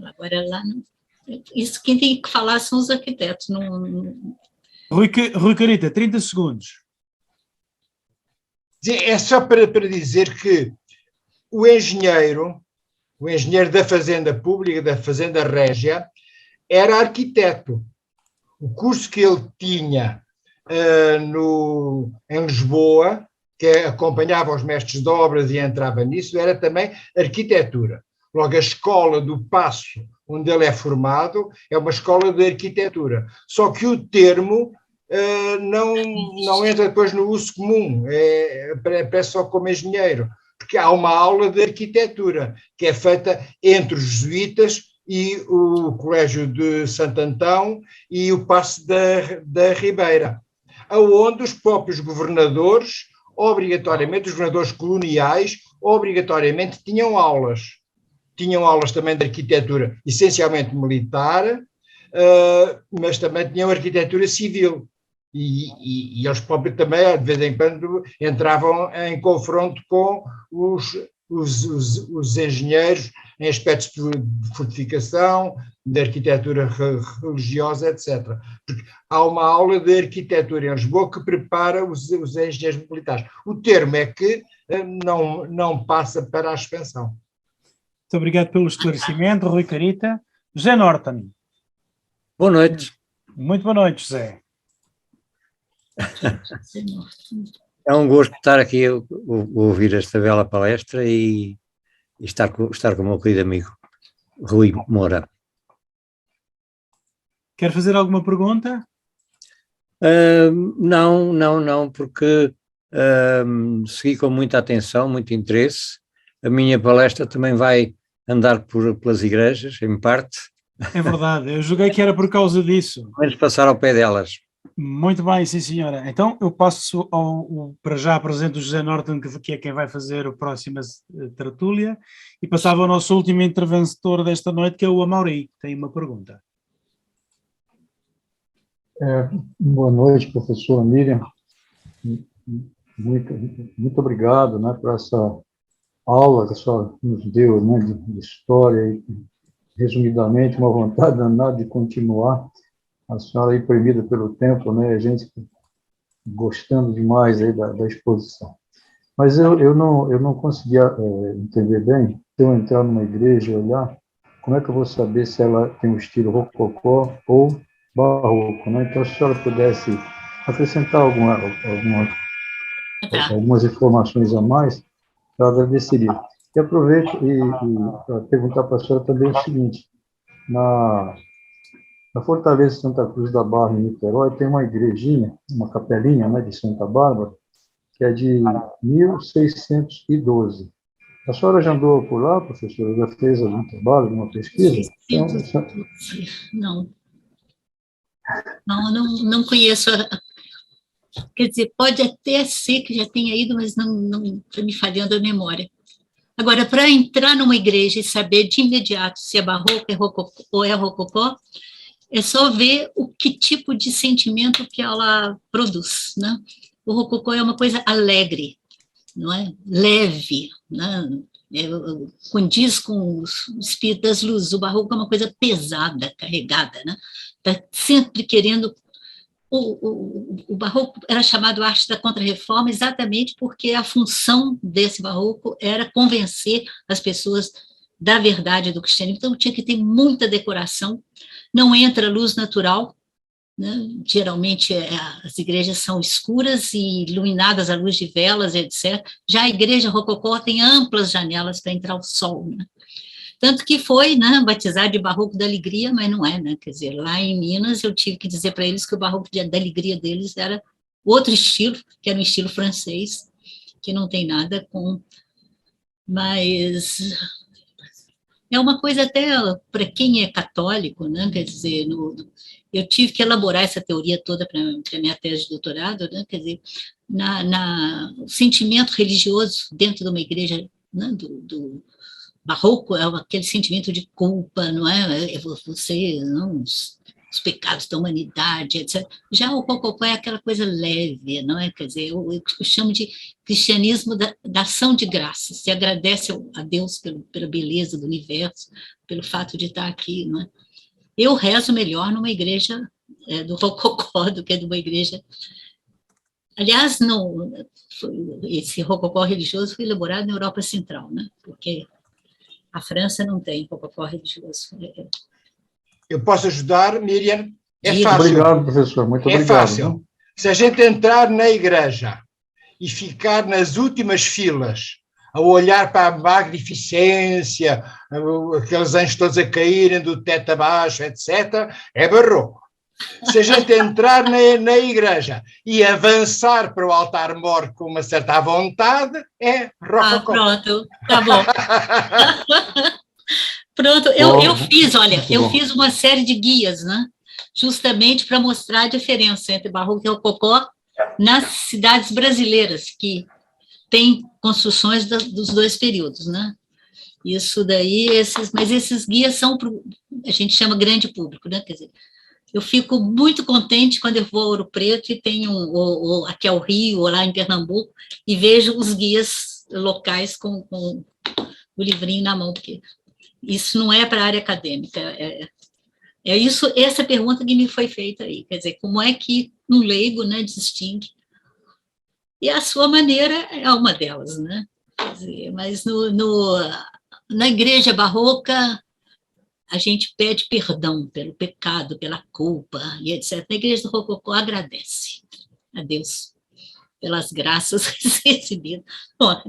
Agora lá, não. Isso quem tem que falar são os arquitetos. Rui Carita, 30 segundos. É só para dizer que o engenheiro da Fazenda Pública, da Fazenda Régia, era arquiteto. O curso que ele tinha em Lisboa, que acompanhava os mestres de obras e entrava nisso, era também arquitetura. Logo, a escola do Paço, onde ele é formado, é uma escola de arquitetura. Só que o termo não entra depois no uso comum, aparece só como engenheiro, porque há uma aula de arquitetura que é feita entre os jesuítas e o Colégio de Santo Antão e o Paço da Ribeira, aonde os próprios governadores, obrigatoriamente, os governadores coloniais, obrigatoriamente tinham aulas. Tinham aulas também de arquitetura, essencialmente militar, mas também tinham arquitetura civil. E eles próprios também, de vez em quando, entravam em confronto com os engenheiros em aspectos de fortificação, de arquitetura religiosa, etc. Porque há uma aula de arquitetura em Lisboa que prepara os engenheiros militares. O termo é que não passa para a expansão. Muito obrigado pelo esclarecimento, Rui Carita. José Norton. Boa noite. Muito boa noite, José. É um gosto estar aqui a ouvir esta bela palestra e estar com o meu querido amigo Rui Moura. Quer fazer alguma pergunta? Não, porque segui com muita atenção, muito interesse. A minha palestra também vai andar pelas igrejas, em parte. É verdade, eu julguei que era por causa disso. Vamos passar ao pé delas. Muito bem, sim senhora. Então eu passo para já apresento o José Norton, que é quem vai fazer a próxima tertúlia, e passava ao nosso último interventor desta noite, que é o Amaury, que tem uma pergunta. Boa noite, professora Miriam. Muito obrigado, né, por essa aula que a senhora nos deu, né, de história, e resumidamente uma vontade danada de continuar. A senhora aí premida pelo tempo, né? A gente gostando demais aí da exposição. Mas eu não conseguia entender bem, se eu entrar numa igreja e olhar, como é que eu vou saber se ela tem um estilo rococó ou barroco, né? Então, se a senhora pudesse acrescentar algumas informações a mais, eu agradeceria. E aproveito para perguntar para a senhora também o seguinte: na Fortaleza de Santa Cruz da Barra, em Niterói, tem uma igrejinha, uma capelinha, né, de Santa Bárbara, que é de 1612. A senhora já andou por lá, professora? Já fez algum trabalho, alguma pesquisa? Não conheço. Quer dizer, pode até ser que já tenha ido, mas não está me falhando a memória. Agora, para entrar numa igreja e saber de imediato se é barroco, é rococó, ou é rococó, é só ver que tipo de sentimento que ela produz, né? O rococó é uma coisa alegre, não é? Leve, né? Condiz com o espírito das luzes. O barroco é uma coisa pesada, carregada, né? Está sempre querendo... O barroco era chamado arte da Contra-Reforma exatamente porque a função desse barroco era convencer as pessoas da verdade do cristianismo. Então tinha que ter muita decoração, não entra luz natural, né? Geralmente as igrejas são escuras e iluminadas à luz de velas, etc. Já a igreja rococó tem amplas janelas para entrar o sol, né? Tanto que foi, né, batizado de Barroco da Alegria, mas não é, né? Quer dizer, lá em Minas eu tive que dizer para eles que o Barroco da Alegria deles era outro estilo, que era um estilo francês, que não tem nada com... Mas é uma coisa até para quem é católico, né? Quer dizer, eu tive que elaborar essa teoria toda para a minha tese de doutorado, né? Quer dizer, o sentimento religioso dentro de uma igreja, né? do barroco é aquele sentimento de culpa, não é? Você, não, os pecados da humanidade, etc. Já o rococó é aquela coisa leve, não é? Quer dizer, eu chamo de cristianismo da ação de graça. Se agradece a Deus pela beleza do universo, pelo fato de estar aqui, não é? Eu rezo melhor numa igreja do rococó do que numa igreja... Aliás, esse rococó religioso foi elaborado na Europa Central, né? Porque a França não tem rococó religioso. Eu posso ajudar, Miriam? É Muito fácil. obrigado, professor. Muito obrigado. É fácil. Se a gente entrar na igreja e ficar nas últimas filas, a olhar para a magnificência, aqueles anjos todos a caírem do teto abaixo, etc., é barroco. Se a gente entrar na igreja e avançar para o altar-mor com uma certa vontade, é rococó. Pronto, tá bom. Pronto, eu fiz uma série de guias, né? Justamente para mostrar a diferença entre barroco e rococó nas cidades brasileiras, que tem construções dos dois períodos, né? Isso daí, mas esses guias são, a gente chama grande público, né? Quer dizer, eu fico muito contente quando eu vou a Ouro Preto e tenho aqui ao Rio, ou lá em Pernambuco, e vejo os guias locais com o livrinho na mão, porque isso não é para a área acadêmica. Essa pergunta que me foi feita aí, quer dizer, como é que um leigo, né, distingue? E a sua maneira é uma delas, né? Quer dizer, mas na igreja barroca, a gente pede perdão pelo pecado, pela culpa, e etc. Na igreja do rococó, agradece a Deus pelas graças recebidas. Bom,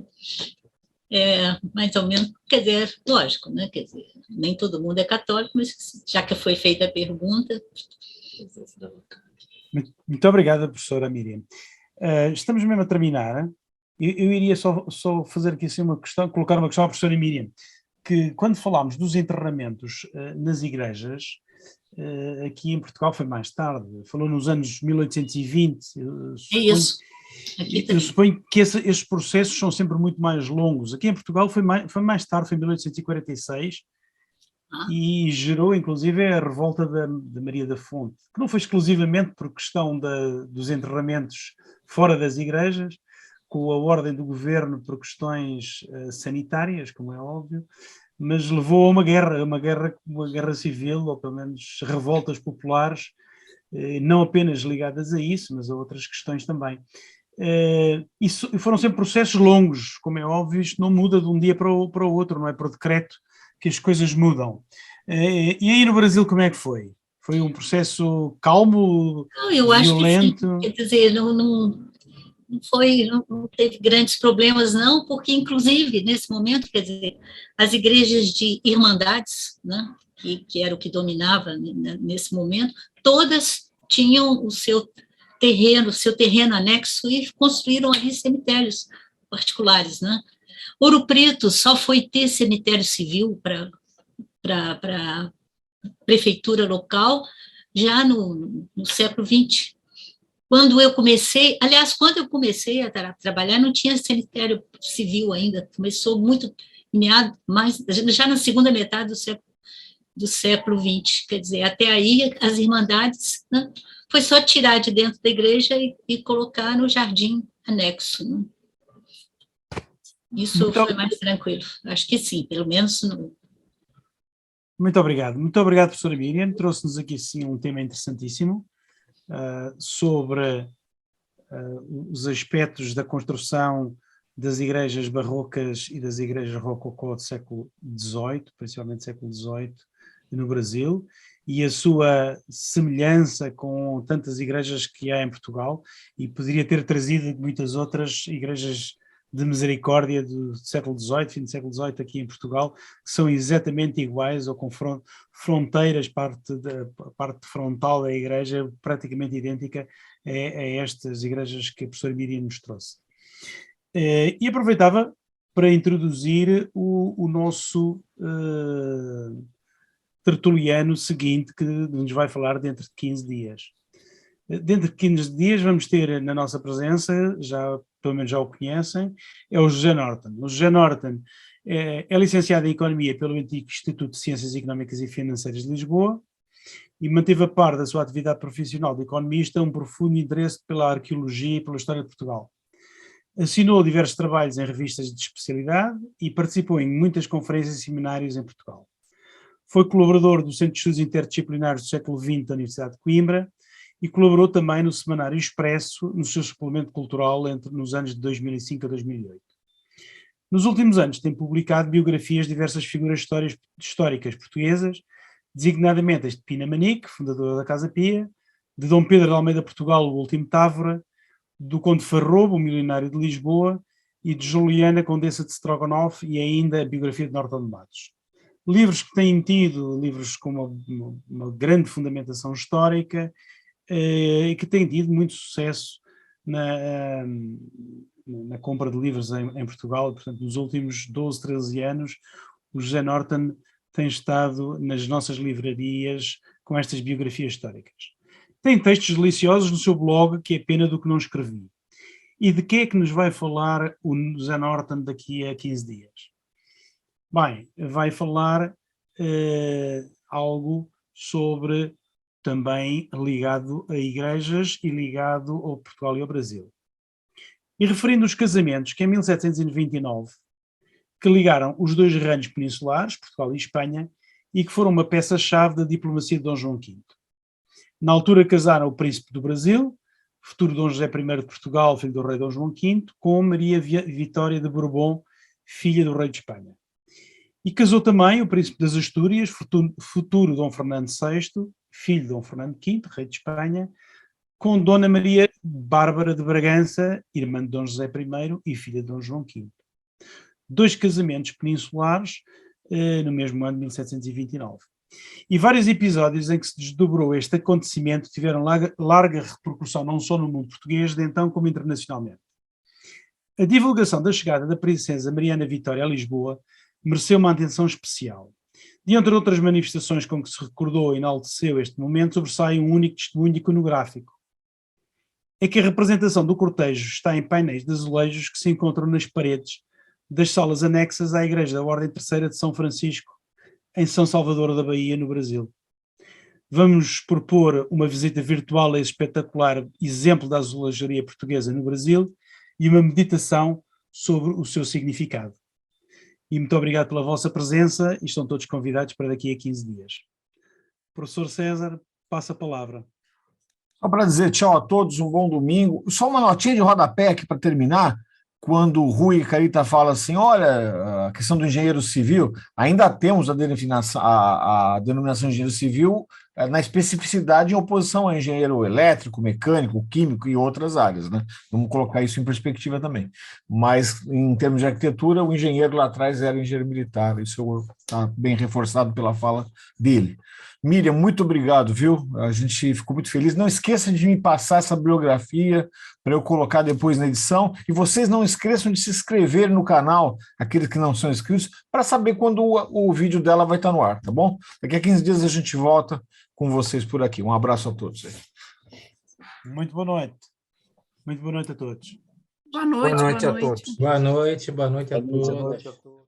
mais ou menos, quer dizer, lógico, né? Quer dizer, nem todo mundo é católico, mas já que foi feita a pergunta... Muito obrigada, professora Miriam. Estamos mesmo a terminar. Eu iria só fazer aqui assim colocar uma questão à professora Miriam, que quando falámos dos enterramentos nas igrejas, aqui em Portugal foi mais tarde, falou nos anos 1820. É isso. Eu suponho que esses processos são sempre muito mais longos. Aqui em Portugal foi mais tarde, foi em 1846, e gerou inclusive a revolta de Maria da Fonte, que não foi exclusivamente por questão dos enterramentos fora das igrejas, com a ordem do governo por questões sanitárias, como é óbvio, mas levou a uma guerra civil, ou pelo menos revoltas populares, não apenas ligadas a isso, mas a outras questões também. Isso foram sempre processos longos, como é óbvio, isto não muda de um dia para o outro, não é por decreto que as coisas mudam. E aí no Brasil como é que foi? Foi um processo calmo, eu violento? Acho que sim. Quer dizer, não teve grandes problemas, não, porque, inclusive, nesse momento, quer dizer, as igrejas de irmandades, né, que era o que dominava nesse momento, todas tinham o seu terreno anexo e construíram ali cemitérios particulares, né? Ouro Preto só foi ter cemitério civil para a prefeitura local já no século XX. Quando eu comecei a trabalhar, não tinha cemitério civil ainda, começou muito já na segunda metade do século XX, quer dizer, até aí as irmandades, né, foi só tirar de dentro da igreja e colocar no jardim anexo, né? Isso foi mais tranquilo, acho que sim, pelo menos Muito obrigado, professora Miriam, trouxe-nos aqui sim um tema interessantíssimo, sobre os aspectos da construção das igrejas barrocas e das igrejas rococó do século XVIII, principalmente século XVIII, no Brasil, e a sua semelhança com tantas igrejas que há em Portugal, e poderia ter trazido muitas outras igrejas de misericórdia do século XVIII, fim do século XVIII aqui em Portugal, que são exatamente iguais ou com fronteiras, parte frontal da igreja praticamente idêntica a estas igrejas que a professora Miriam nos trouxe. E aproveitava para introduzir o nosso tertuliano seguinte, que nos vai falar dentro de 15 dias. Dentro de 15 dias vamos ter na nossa presença, pelo menos já o conhecem, é o José Norton. O José Norton é licenciado em Economia pelo antigo Instituto de Ciências Económicas e Financeiras de Lisboa e manteve a par da sua atividade profissional de economista um profundo interesse pela arqueologia e pela história de Portugal. Assinou diversos trabalhos em revistas de especialidade e participou em muitas conferências e seminários em Portugal. Foi colaborador do Centro de Estudos Interdisciplinares do século XX da Universidade de Coimbra e colaborou também no Semanário Expresso, no seu suplemento cultural nos anos de 2005 a 2008. Nos últimos anos tem publicado biografias de diversas figuras históricas portuguesas, designadamente as de Pina Manique, fundadora da Casa Pia, de Dom Pedro de Almeida Portugal, o último Távora, do Conde Farrobo, o milionário de Lisboa, e de Juliana, Condessa de Strogonoff, e ainda a biografia de Norton de Matos. Livros que têm tido, livros com uma grande fundamentação histórica, e que têm tido muito sucesso na compra de livros em Portugal. Portanto, nos últimos 12, 13 anos, o José Norton tem estado nas nossas livrarias com estas biografias históricas. Tem textos deliciosos no seu blog, que é pena do que não escrevi. E de que é que nos vai falar o José Norton daqui a 15 dias? Bem, vai falar algo sobre, também ligado a igrejas e ligado ao Portugal e ao Brasil. E referindo os casamentos que em 1729, que ligaram os dois reinos peninsulares, Portugal e Espanha, e que foram uma peça-chave da diplomacia de Dom João V. Na altura casaram o príncipe do Brasil, futuro Dom José I de Portugal, filho do rei Dom João V, com Maria Vitória de Bourbon, filha do rei de Espanha. E casou também o príncipe das Astúrias, futuro Dom Fernando VI, filho de Dom Fernando V, rei de Espanha, com Dona Maria Bárbara de Bragança, irmã de Dom José I e filha de Dom João V. Dois casamentos peninsulares no mesmo ano de 1729. E vários episódios em que se desdobrou este acontecimento tiveram larga repercussão não só no mundo português de então como internacionalmente. A divulgação da chegada da princesa Mariana Vitória a Lisboa mereceu uma atenção especial. De entre outras manifestações com que se recordou e enalteceu este momento, sobressai um único testemunho iconográfico. É que a representação do cortejo está em painéis de azulejos que se encontram nas paredes das salas anexas à Igreja da Ordem Terceira de São Francisco, em São Salvador da Bahia, no Brasil. Vamos propor uma visita virtual a esse espetacular exemplo da azulejaria portuguesa no Brasil e uma meditação sobre o seu significado. E muito obrigado pela vossa presença e estão todos convidados para daqui a 15 dias. Professor César, passa a palavra. Só para dizer tchau a todos, um bom domingo. Só uma notinha de rodapé aqui para terminar. Quando o Rui Carita fala assim, olha, a questão do engenheiro civil, ainda temos a denominação engenheiro civil na especificidade em oposição a engenheiro elétrico, mecânico, químico e outras áreas, né? Vamos colocar isso em perspectiva também. Mas, em termos de arquitetura, o engenheiro lá atrás era engenheiro militar, isso está bem reforçado pela fala dele. Miriam, muito obrigado, viu? A gente ficou muito feliz. Não esqueça de me passar essa bibliografia para eu colocar depois na edição. E vocês não esqueçam de se inscrever no canal, aqueles que não são inscritos, para saber quando o vídeo dela vai estar no ar, tá bom? Daqui a 15 dias a gente volta com vocês por aqui. Um abraço a todos. Muito boa noite. Muito boa noite a todos. Boa noite, boa noite a todos. Boa noite a todos.